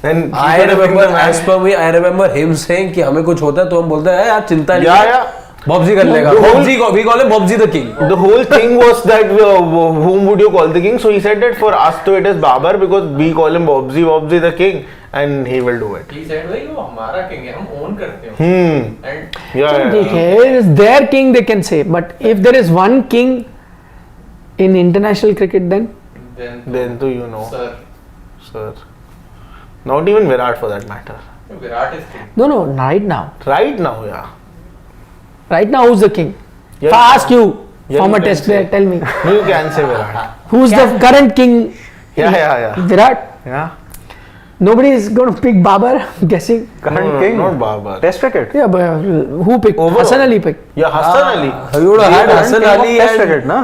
then I remember him saying कि हमें कुछ होता है तो हम बोलते हैं यार चिंता नहीं Yeah. बॉब्जी कर लेगा we call him Bobsy the king. The whole thing was that whom would you call the king? So he said that for us to it is Babar because we call him Bobsy the king, and he will do it. he said भाई वो हमारा king है, हम own करते हैं. And Yeah. Okay, it's their king they can say, but if there is one king in international cricket, then Then do you know, sir, not even Virat for that matter. Virat is king. no, right now, Right now, yeah. who's the king? Yeah. If I ask you, Yeah, former you can test say. player, tell me, No, you can say Virat. who's the current king? Yeah. Virat. Yeah. Nobody is going to pick Babar. Guessing. Current No, king. not Babar. Test cricket. Yeah, but who picked? Overall. Hassan Ali picked. Yeah, Hassan Ali. You would have had Current Hassan king of Ali Test and cricket, na?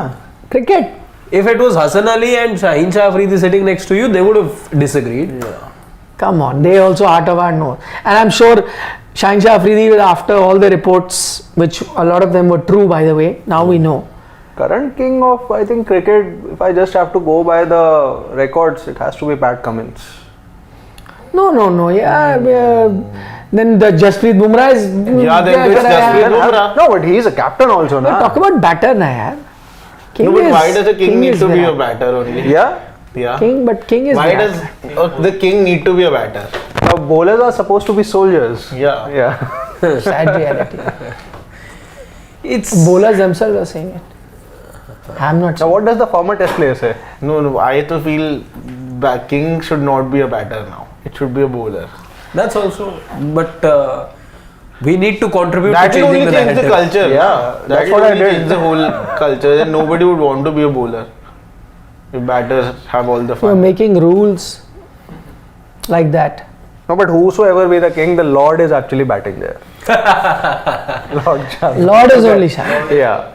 Cricket. if it was Hassan Ali and Shaheen Shah Afridi sitting next to you, they would have disagreed. Come on, they also heart of heart know. And I'm sure Shan Shah Afridi, after all the reports, which a lot of them were true by the way, now we know. Current king of, I think, cricket, if I just have to go by the records, it has to be Pat Cummins. No, yeah. Then the Jasprit Bumrah is. Yeah, then it's Jasprit Bumrah. No, but he is a captain also, We're na? talking about batter na yaar. King No, but is, why does a king need is to be a Virat. batter only? Yeah. Yeah. King is Why Virat. does the king need to be a batter? Bowlers are supposed to be soldiers. Yeah. Yeah. Sad reality. It's Bowlers themselves are saying it. I'm not Now, saying. what does the former test player say? No, I to feel king should not be a batter now. It should be a bowler. that's also, but we need to contribute That to will changing only the change the narrative. culture. Yeah, That that's will what I only did. change the whole culture. Then nobody would want to be a bowler. If batters have all the You're fun. making rules like that. No, but whosoever be the king, the Lord is actually batting there. Lord Shah. Lord is only Shah. Yeah.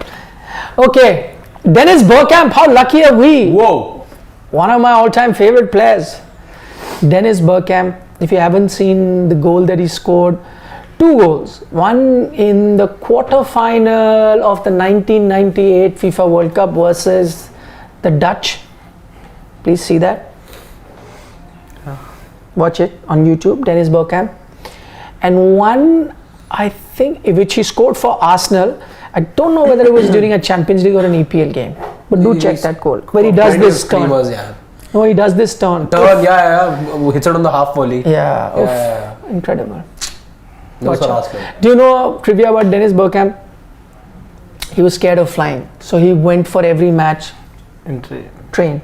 Okay. Dennis Bergkamp, how lucky are we? Whoa. One of my all-time favorite players. Dennis Bergkamp. If you haven't seen the goal that he scored, 2 goals. One in the quarter-final of the 1998 FIFA World Cup versus the Dutch. Please see that. Watch it on YouTube, Dennis Bergkamp. And one, I think, which he scored for Arsenal. I don't know whether it was during a Champions League or an EPL game, but do check that goal where he does this turn. Yeah. No, he does this turn. Turn, yeah. Hits it on the half volley. Yeah, oof, Yeah. incredible. Those Watch are out. Arsenal. Do you know trivia about Dennis Bergkamp? He was scared of flying, so he went for every match train.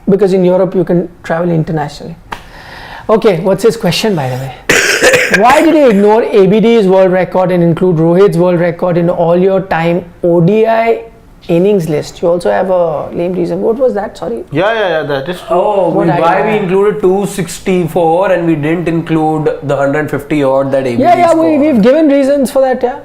Because in Europe you can travel internationally. Okay, what's his question by the way? Why did you ignore ABD's world record and include Rohit's world record in all your time ODI innings list? You also have a lame reason. What was that? Sorry. Yeah, that is true. Oh, What I why know. we included 264 and we didn't include the 150 odd that ABD Yeah, scored. we've given reasons for that. Yeah,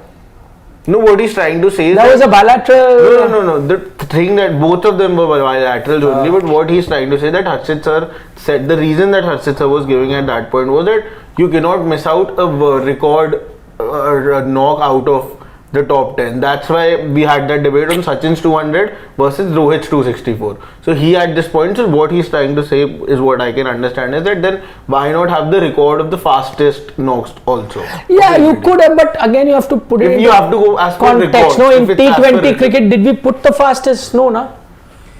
No, what he's trying to say is that was a bilateral. No. The thing that both of them were bilaterals only, but what he's trying to say that Harshit sir said the reason that Harshit sir was giving at that point was that you cannot miss out a record a knock out of the top 10. That's why we had that debate on Sachin's 200 versus Rohit's 264. So he at this point, so what he's trying to say is what I can understand is that then why not have the record of the fastest knocks also? Yeah, you could have, but again you have to put it If in you have to go as per context. record, No, in if it's as per T20 record. cricket, did we put the fastest? No, na?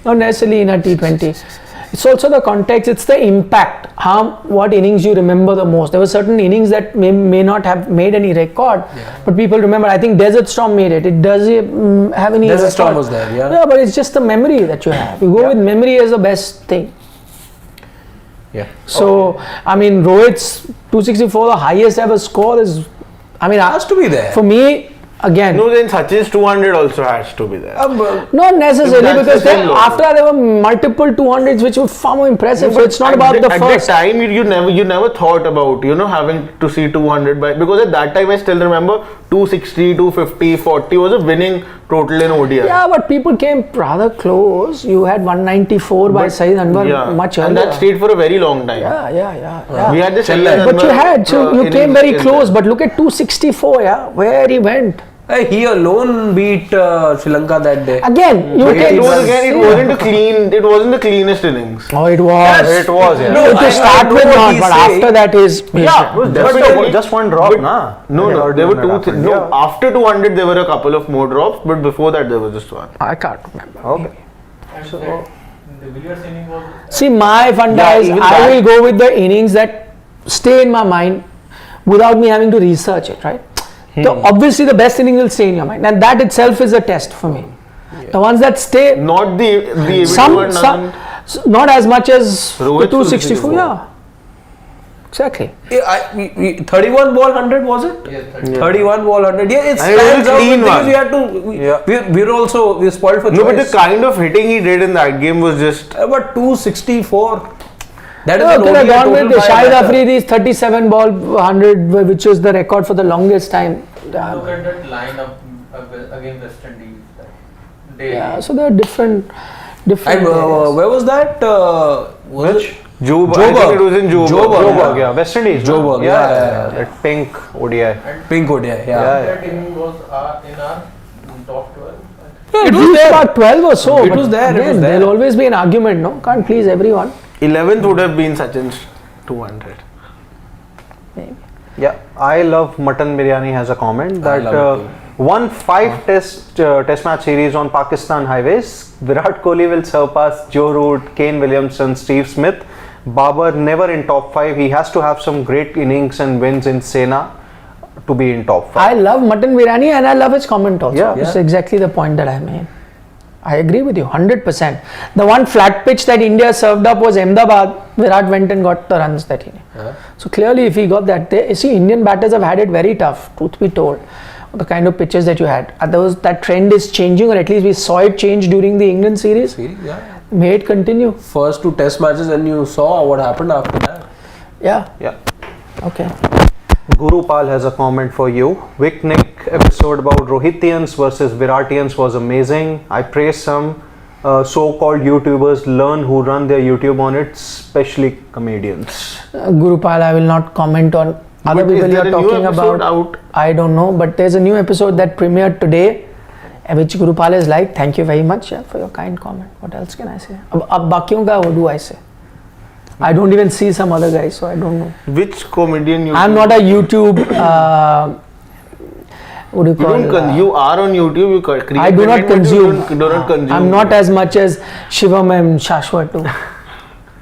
Not necessarily in a T20. It's also the context, it's the impact, what innings you remember the most. There were certain innings that may not have made any record, but people remember. I think Desert Storm made it. It does have any Desert record. Storm was there, yeah. Yeah, but it's just the memory that you have. You go with memory as the best thing. Yeah. So, I mean, Rohit's 264, the highest ever score is, I mean, Has to be there. for me, again, No, then Sachin's 200 also has to be there. not necessarily, That's because the same logic. after there were multiple 200s which were far more impressive. So it's not about the at first. that time you never thought about having to see 200 because at that time I still remember 260, 250, 40 was a winning total in ODI. Yeah, but people came rather close. You had 194 by Saeed Anwar much earlier. and that stayed for a very long time. Yeah. We had this But you had, so you came very close. But look at 264, where he went. Hey, he alone beat Sri Lanka that day. Again, you But can it wasn't the cleanest innings. Oh, it was. It was, yeah. No, to I start know with, what not, he's but saying. after that is. Just one drop, na? No, there were two. After 200 there were a couple of more drops, but before that there was just one. I can't remember. Okay. And that De Villiers inning was See, my funda Yeah, is even I that- will go with the innings that stay in my mind without me having to research it, right? So obviously the best inning will stay in your mind, and that itself is a test for me. The ones that stay, Not the some, not as much as the Rohit 264, yeah. Exactly. 31 ball 100 was it? yes, 31 ball 100. Yeah, it And it was a stands out clean because one. we had to. We're spoiled for No, but the choice. kind of hitting he did in that game was just. But 264. That is No, an could have ODI gone total with by Shahid batter. Afridi's 37 ball 100, which is the record for the longest time. look at that lineup against West Indies. That day. Yeah, so there are different. And areas. where was that? Was Which? it? Joburg. I think it was in Joburg. Joburg, yeah. West Indies. no? Joburg, yeah. That pink ODI. Pink ODI, yeah. That inning was in our top 12. Yeah, It reached about 12 or so. It but was there, it again, was there. There'll always be an argument, no? Can't please everyone. 11th would have been Sachin's 200. Yeah, I love Mutton Biryani has a comment I that love it won 5 test match series on Pakistan highways. Virat Kohli will surpass Joe Root, Kane Williamson, Steve Smith. Babar never in top 5. He has to have some great innings and wins in Sena to be in top 5. I love Mutton Biryani and I love his comment also. Yeah. It's exactly the point that I made. I agree with you 100%. The one flat pitch that India served up was Ahmedabad. Virat went and got the runs that he needed. So clearly, if he got that, see, Indian batters have had it very tough, truth be told. The kind of pitches that you had. That trend is changing, or at least we saw it change during the England series. Yeah. May it continue. First 2 test matches, and you saw what happened after that. Yeah. Yeah. Okay. Guru Pal has a comment for you. Vic Nick episode about Rohitians versus Viratians was amazing. I praise some so-called YouTubers. Learn who run their YouTube on it, especially comedians. Gurupal, I will not comment on other But is people there you're a new talking episode about. out? I don't know, but there's a new episode that premiered today, which Gurupal is like. Thank you very much for your kind comment. What else can I say? Ab bakiyon ka, what do I say? I don't even see some other guys, so I don't know. Which comedian you? I'm not a YouTube. What do you call? You are on YouTube. You create I do not content, but you consume. do not consume. I'm not as much as Shivam and Shashwat too.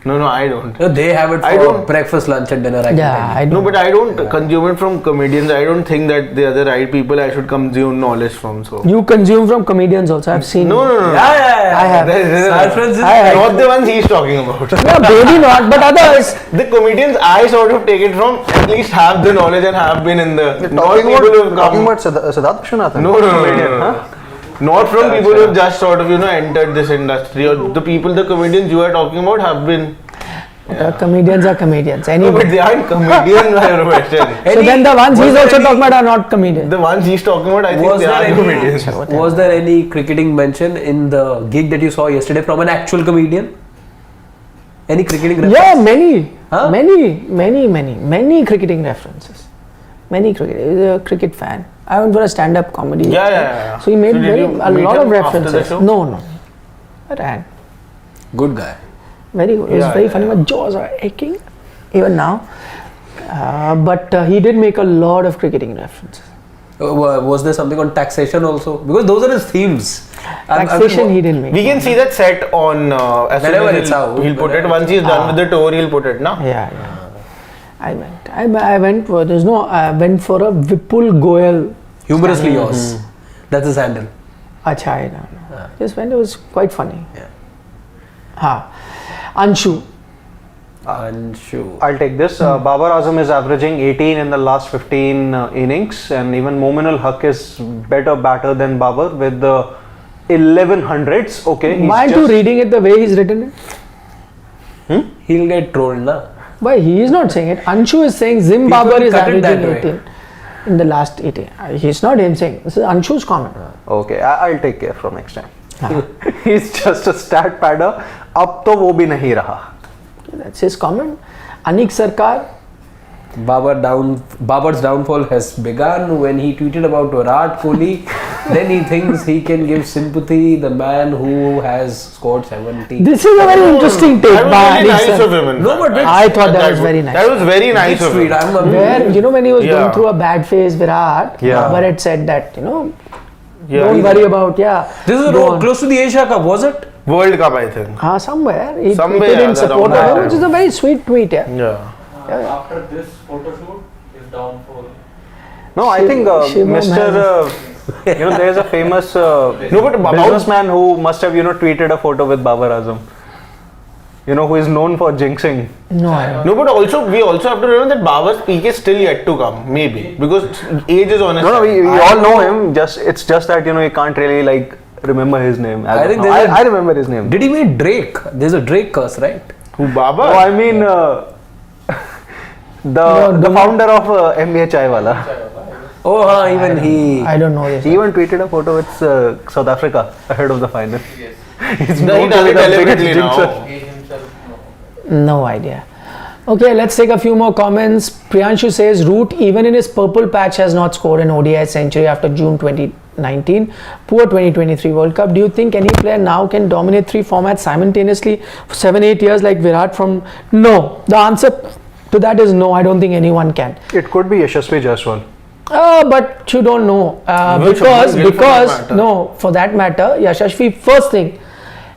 No, I don't. They have it I for don't- breakfast, lunch, and dinner. I can Yeah, tell you. I No, don't. but I don't consume it from comedians. I don't think that they are the right people I should consume knowledge from. So. You consume from comedians also. I've seen. No. Yeah. I have. San Francisco. I have. Not the ones he's talking about. Yeah, maybe not, but others. The comedians I sort of take it from at least have the knowledge and have been in the. Not people who have talking come. about Siddharth Vishwanathan? No. Comedian, huh? Not from people who have just sort of entered this industry, or the people, the comedians you are talking about have been. Comedians are comedians. No, Anyway. but they aren't comedians by profession. So then the ones was he's there also any- talking about are not comedians. The ones he's talking about, I think Was they there, are comedians. any, was there any cricketing mention in the gig that you saw yesterday from an actual comedian? Any cricketing reference? Yeah, many. Huh? Many cricketing references. Many cricket. He's a cricket fan. I went for a stand-up comedy. Yeah. So he made So did you a meet lot of him after the references. show? No. I ran. Good guy. Very good. It was Yeah, very yeah, funny. yeah. My jaws are aching even now. But he did make a lot of cricketing references. Was there something on taxation also? Because those are his themes. Taxation he didn't make. We can see that set on as soon Whenever as it's out. he'll put it. Once he's done with the tour, he'll put it. No? Yeah. I went for I went for a Vipul Goyal. Humorously yours. That's his handle. Acha, I don't know. Just went. It was quite funny. Yeah. Anshu. Anshu. I'll take this. Babar Azam is averaging 18 in the last 15 innings, and even Mominul Haq is better batter than Babar with the 1100s. Okay, he's Why aren't you reading it the way he's written it? He'll get trolled, na? Why he is not saying it. Anshu is saying Zim People Babar is cut it that averaging way. 18 in the last 18. He's not him saying. This is Anshu's comment. Okay, I'll take care from next time. He's just a stat padder. अब तो वो भी नहीं रहा. That's his comment. Anik Sarkar. Babar's downfall has begun when he tweeted about Virat Kohli. Then he thinks he can give sympathy the man who has scored 70. This is a very interesting take That was by really Anik nice of Sarkar. him. No, but I thought that was very nice. That was very nice Which of tweet? him. Where when he was Yeah. going through a bad phase, Virat, Yeah. Babar had said that Yeah, don't he's- worry about This is go on. close to the Asia Cup, was it? World Cup, I think. Somewhere he Somewhere, tweeted in yeah, support of around him, that which is a very sweet tweet. Yeah. After this photo shoot, his downfall. No, I think Shiva Mr. There is a famous No, but about businessman who must have tweeted a photo with Babar Azam. Who is known for jinxing. No, I don't. No, but we also have to remember that Babar's peak is still yet to come, maybe, because age is on his No, side. we all know him. It's just that you can't really remember his name. I think I remember his name. Did he meet Drake? There's a Drake curse, right? Who, Babar? Oh, I mean the founder of MBA Chai Wala. Oh, even he. I don't know this. He even tweeted a photo with South Africa ahead of the final. Yes. He's He known to does be it the deliberately biggest jinxer. now. He himself knows. No idea. Okay, let's take a few more comments. Priyanshu says Root, even in his purple patch, has not scored an ODI century after June 2019. Poor 2023 World Cup. Do you think any player now can dominate 3 formats simultaneously for 7-8 years like Virat from? No. The answer to that is no. I don't think anyone can. It could be Yashasvi Jaiswal. But you don't know Which because one? For that matter. no, for that matter, Yashasvi, first thing,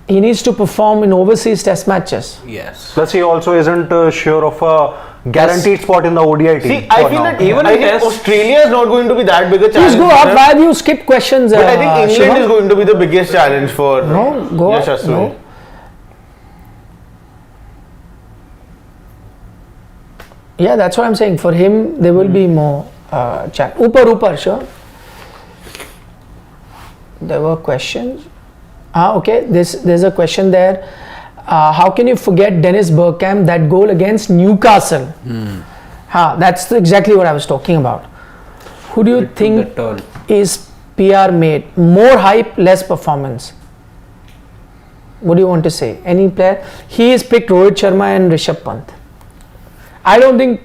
he needs to perform in overseas test matches. Yes. Plus, he also isn't sure of a guaranteed spot in the ODI team. See, I for feel now. that Even I in think Test- Australia is not going to be that big a challenge. Please go for up. them. Why have you skip questions? But I think England Shiva? is going to be the biggest challenge for No, go up. Yashasvi. No. Yeah, that's what I'm saying. For him, there will be more chat. Upar, sure. There were questions. Okay, there's a question there. How can you forget Dennis Bergkamp, that goal against Newcastle? That's exactly what I was talking about. Who do you think turn. is PR made? More hype, less performance. What do you want to say? Any player? He has picked Rohit Sharma and Rishabh Pant. I don't think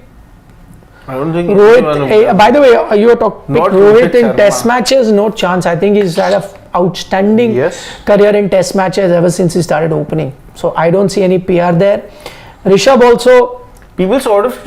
Rohit. By the way, you are talking Not Rohit Rohit in Sharma. Test matches. No chance. I think he's had an outstanding Yes. career in Test matches ever since he started opening. So I don't see any PR there. Rishabh also People sort of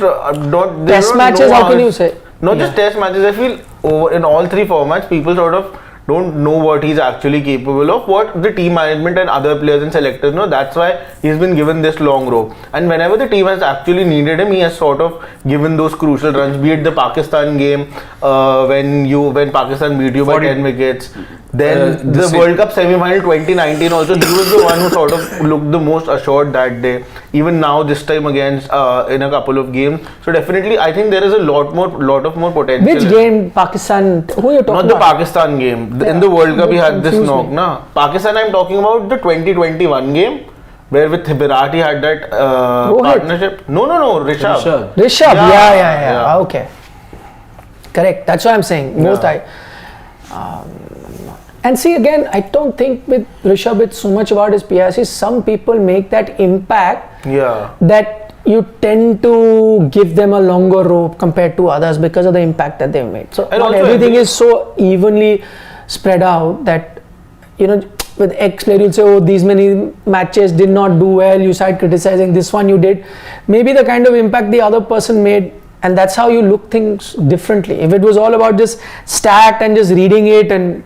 don't. They Test don't matches. know How can you say? Not just Test matches. I feel in all 3 formats, people sort of don't know what he's actually capable of. What the team management and other players and selectors know, that's why he's been given this long rope. And whenever the team has actually needed him, he has sort of given those crucial runs. Be it the Pakistan game, when Pakistan beat you by 10 wickets. Then the World Cup semi-final 2019 also, he was the one who sort of looked the most assured that day. Even now, this time against in a couple of games. So definitely, I think there is a lot of more potential. Which game, Pakistan? Who are you talking about? Not the Pakistan game. In the World Cup, he had this knock. Na Pakistan, I'm talking about the 2021 game. Where with Virat he had that partnership. No, Rishabh. Rishabh, yeah. Okay. Correct. That's what I'm saying. Most and see again, I don't think with Rishabh it's so much about his PRC. Some people make that impact that you tend to give them a longer rope compared to others because of the impact that they've made. So not everything is so evenly spread out that, you know, with X player you'll say, oh, these many matches did not do well, you start criticizing, this one you did. Maybe the kind of impact the other person made, and that's how you look things differently. If it was all about just stat and just reading it, and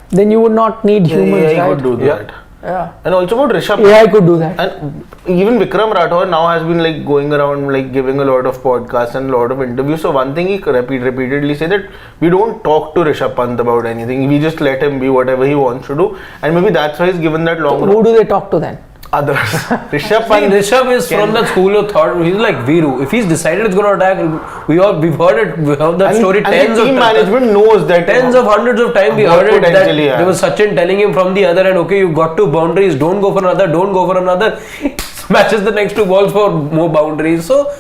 then you would not need humans, right? AI could do that. Yeah. And also about Rishabh. AI could do that. And even Vikram Rathore now has been like going around like giving a lot of podcasts and a lot of interviews. So one thing he repeatedly say that we don't talk to Rishabh Pant about anything. We just let him be whatever he wants to do. And maybe that's why he's given that long. Who do they talk to then? Others. Rishabh Pant. Rishabh is from that school of thought. He's like Viru. If he's decided it's going to attack, we've heard it. We heard that story tens of times. Team management knows that. Tens of hundreds of times we heard it. That there was Sachin telling him from the other end, okay, you got 2 boundaries. Don't go for another. Smashes the next 2 balls for more boundaries. So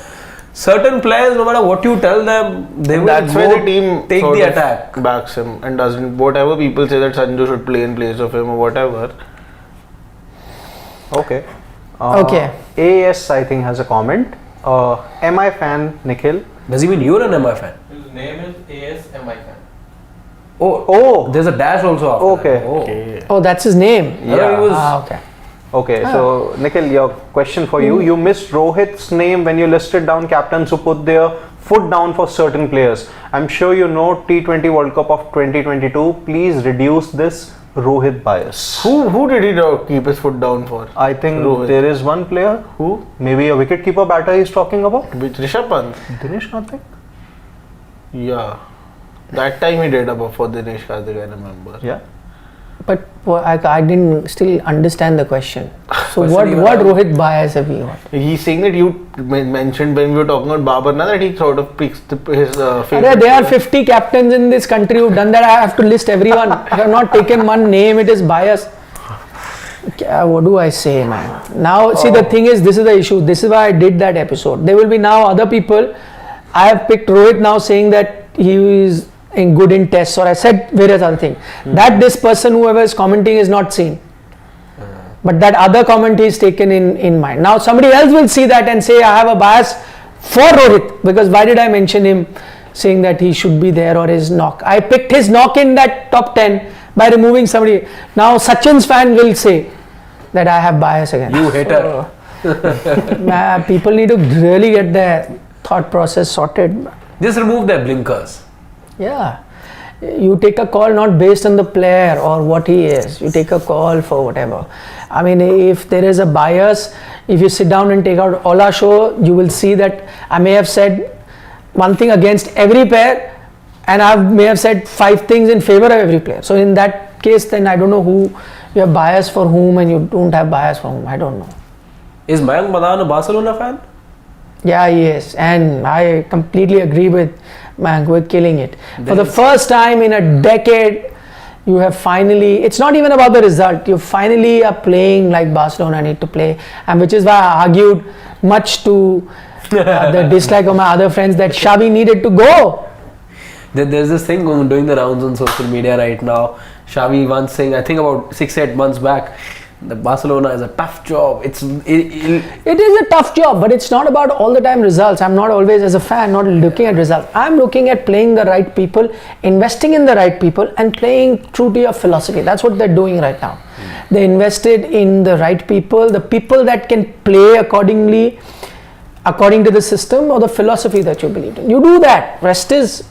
certain players, no matter what you tell them, they will that's why the team take the attack. Backs him and doesn't. Whatever people say that Sanju should play in place of him or whatever. Okay. Okay. AS I think has a comment. MI fan Nikhil. Does he mean you're an MI fan? His name is ASMI fan. Oh, there's a dash also after that. Oh, that's his name. Yeah. Okay. Okay, so Nikhil, your question for you. You missed Rohit's name when you listed down captains who put their foot down for certain players. I'm sure you know T20 World Cup of 2022. Please reduce this Rohit bias. Who did he keep his foot down for? I think Rohit. There is one player. Who? Maybe a wicketkeeper batter he's talking about. Which Rishabh Pant? Dinesh Karthik? Yeah. That time he did up for Dinesh Karthik, I remember. Yeah. But I didn't still understand the question. So what Rohit bias have you got? He's saying that you mentioned when we were talking about Babar that he sort of picks his favorite. There are 50 captains in this country who've done that. I have to list everyone. If I have not taken one name, it is bias. What do I say, man? Now, see, the thing is, this is the issue. This is why I did that episode. There will be now other people. I have picked Rohit now saying that he is good in tests, or I said various other things. That this person, whoever is commenting, is not seen. But that other comment is taken in mind. Now somebody else will see that and say, I have a bias for Rohit, because why did I mention him, saying that he should be there, or his knock? I picked his knock in that top 10 by removing somebody. Now Sachin's fan will say that I have bias again. You hater. People need to really get their thought process sorted. Just remove their blinkers. Yeah, you take a call not based on the player or what he is. You take a call for whatever. I mean, if there is a bias, if you sit down and take out all our show, you will see that I may have said one thing against every player, and I may have said 5 things in favor of every player. So in that case, then I don't know who you have bias for whom and you don't have bias for whom. I don't know. Is Mayank Madan a Barcelona fan? Yeah, he is, and I completely agree with Mayank. We're killing it. For the first time in a decade, you have finally, it's not even about the result, you finally are playing like Barcelona need to play, and which is why I argued much to the dislike of my other friends that Xavi needed to go. There's this thing doing the rounds on social media right now. Xavi once saying, I think about 6-8 months back, that Barcelona is a tough job. It is a tough job, but it's not about all the time results. I'm not always, as a fan, not looking at results. I'm looking at playing the right people, investing in the right people, and playing true to your philosophy. That's what they're doing right now. They invested in the right people, the people that can play according to the system or the philosophy that you believe in. You do that. Rest is,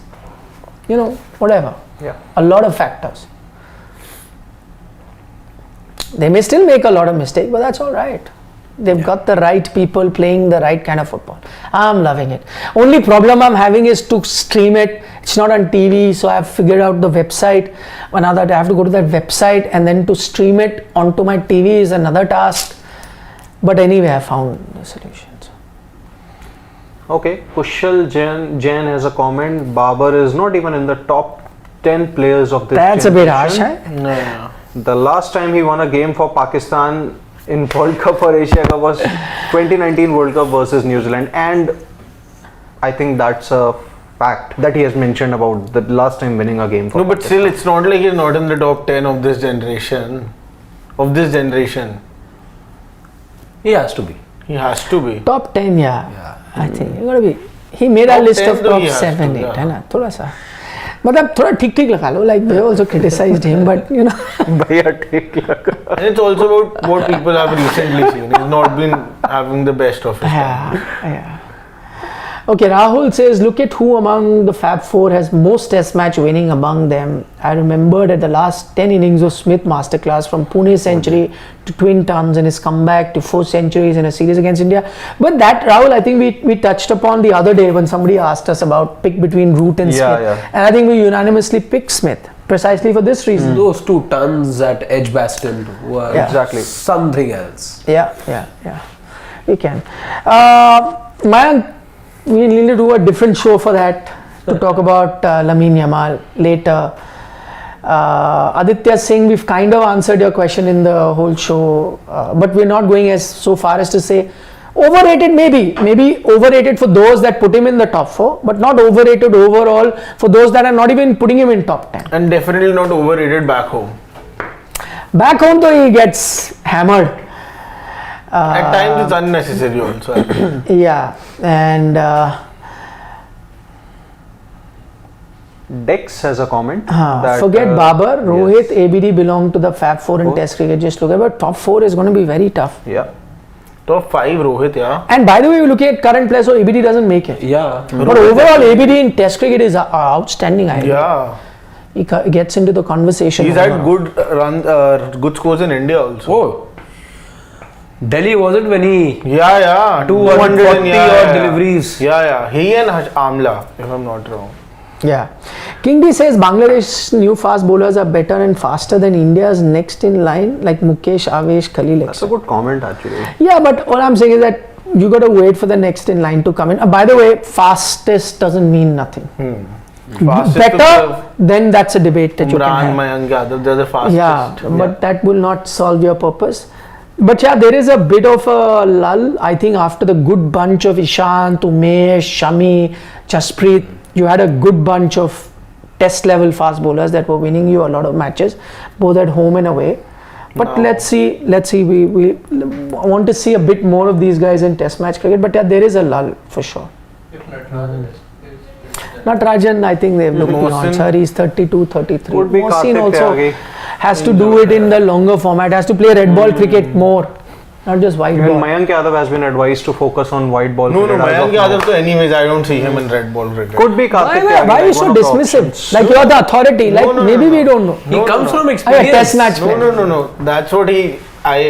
whatever. Yeah. A lot of factors. They may still make a lot of mistakes, but that's all right. They've got the right people playing the right kind of football. I'm loving it. Only problem I'm having is to stream it. It's not on TV, so I've figured out the website. Now that I have to go to that website and then to stream it onto my TV is another task. But anyway, I found the solutions. Okay, Kushal Jain has a comment. Babar is not even in the top 10 players of this That's a bit harsh, generation. huh? No. The last time he won a game for Pakistan in World Cup or Asia Cup was 2019 World Cup versus New Zealand, and I think that's a fact that he has mentioned about the last time winning a game for No, but Pakistan. still, it's not like he's not in the top 10 of this generation. He has to be. He has to be. Top 10, yeah. I think you gotta be. He made a Top list 10 of though top he has 7, to, 8, yeah. है ना? थोड़ा सा. मतलब थोड़ा ठीक-ठीक लगा लो. Like they also criticized him, but you know. भैया ठीक लगा. And it's also about what people have recently seen. He's not been having the best of his time. Yeah. Okay, Rahul says, look at who among the Fab Four has most test match winning among them. I remembered at the last 10 innings of Smith Masterclass from Pune century to twin tons and his comeback to 4 centuries in a series against India. But that, Rahul, I think we touched upon the other day when somebody asked us about pick between Root and Smith. Yeah. And I think we unanimously picked Smith precisely for this reason. Those 2 tons at Edgbaston were Exactly. something else. Yeah. We can. Mayank, we need to do a different show for that to talk about Lamine Yamal later. Aditya Singh, we've kind of answered your question in the whole show, but we're not going as so far as to say overrated. Maybe overrated for those that put him in the top 4, but not overrated overall for those that are not even putting him in top 10. And definitely not overrated back home. Back home, though, he gets hammered. At times it's unnecessary also. I think. Yeah, and Dex has a comment. that, forget Babar, Rohit, yes. ABD belong to the Fab Four in Test cricket. Just look at, but top 4 is going to be very tough. Yeah. Top 5 Rohit, yeah. And by the way, we're looking at current players, so ABD doesn't make it. Yeah. But overall, ABD in Test cricket is outstanding. I think. Yeah. He gets into the conversation. He's had good scores in India also. Oh. Delhi, was it when he... Yeah. 240 odd deliveries. Yeah. He and Amla, if I'm not wrong. Yeah. King D says Bangladesh's new fast bowlers are better and faster than India's next in line, like Mukesh, Avesh, Khalil. That's a good comment actually. Yeah, but all I'm saying is that you got to wait for the next in line to come in. By the way, fastest doesn't mean nothing. Fastest Better, then that's a debate that you can Umran, have. Mayank Yadav, they're the fastest. Yeah, but that will not solve your purpose. But yeah, there is a bit of a lull. I think after the good bunch of Ishant, Umesh, Shami, Jasprit, you had a good bunch of test level fast bowlers that were winning you a lot of matches, both at home and away. But let's see. We want to see a bit more of these guys in test match cricket. But yeah, there is a lull for sure. If Natarajan is Natarajan, I think they've looked Mohsin. beyond. Sir, he's 32, 33. Could be Mohsin Karthik also Tyagi. has to do it in the longer format, has to play red ball cricket more, not just white Even ball. Mayank Yadav has been advised to focus on white ball. No, cricket as Mayank of now. Yadav, so anyways, I don't see him in red ball cricket. Could be Karthik Tyagi. Why are you like so one of the dismissive? options. Like you're the authority. Like no, maybe no. we don't know. He comes from Oh, yeah, experience. test match player. No. That's what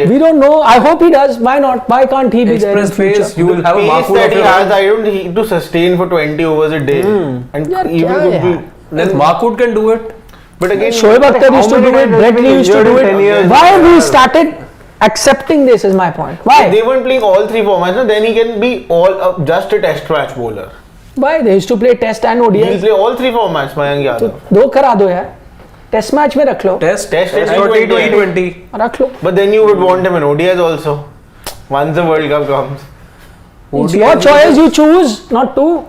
We don't know. I hope he does. Why not? Why can't he be there in Express future? pace, you will have a pace Mahmood that of he your has, own. I don't need to sustain for 20 overs a day. And Yeah, even kya could hai? be. Then Mahmood can do it. But again, Shoaib Akhtar used to many do it. times has Brett been Lee used to injured do in 10 years? it. Why have we started accepting this? Is my point. Why? they weren't playing all 3 formats, no? Then he can be all just a test match bowler. Why? They used to play test and He'll ODI. play all 3 formats, Mayank Yadav. दो करा दो यार. Test match में रख लो. Test and T20. रख लो. But then you would want him in ODIs also. Once the World Cup comes. It's your choice. You choose not to.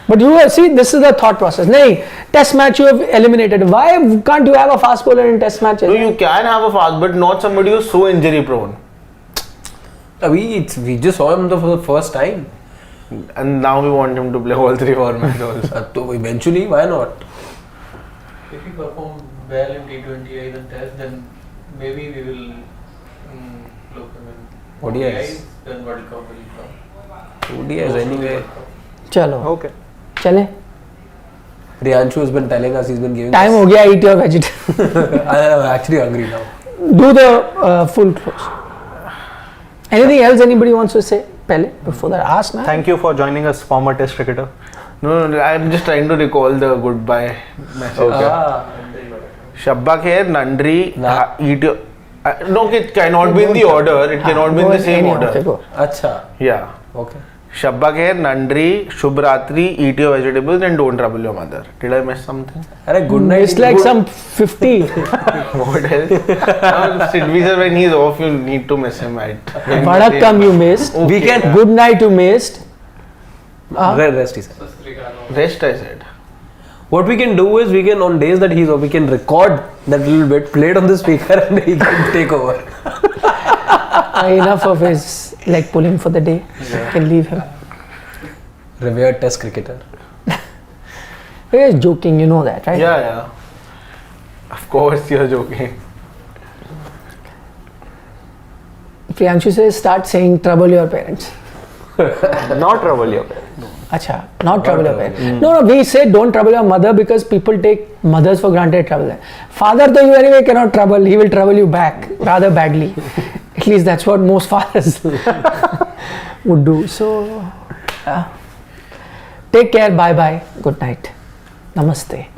But you see, this is the thought process. Nahin, test match you have eliminated. Why can't you have a fast bowler in test matches? No, you can have a fast, but not somebody who's so injury prone. We just saw him for the first time. And now we want him to play all 3 formats also. So eventually, why not? if he perform well in T20 and Test, then maybe we will look him in ODIs. Then World Cup will come. ODIs anyway. चलो Okay. चले Riyanshu has been telling us, he's been giving Time us. ho gaya, eat your vegetable. I am actually hungry now. Do the full close. Anything else anybody wants to say? Pehle, before that, ask man. Thank you for joining us, former Test cricketer. No, I'm just trying to recall the goodbye message. Shabba khair, Nandri, eat your. No, it cannot be in the order. It cannot be in the same order. Okay, go. Acha. Yeah. Okay. Shabba khair, Nandri, Shubhratri, eat your vegetables and don't trouble your mother. Did I miss something? Good night. It's like some 50. What else? Sidvi sir, when he's off, you need to miss him at. Vadakkam you missed. Weekend. Good night you missed. Rest, he said. Rest, I said. What we can do is, we can, on days that he's off, we can record that little bit, play it on the speaker and he can take over. Enough of his leg pulling for the day. Can leave him. Revered Test cricketer. He's joking, you know that, right? Yeah. Of course, you're joking. Priyanshu says, start saying trouble your parents. Not trouble your parents. Acha, not trouble your parents. No, we say don't trouble your mother because people take mothers for granted trouble them. Father, though you anyway cannot trouble, he will trouble you back rather badly. At least that's what most fathers would do. So, take care, bye bye, good night, namaste.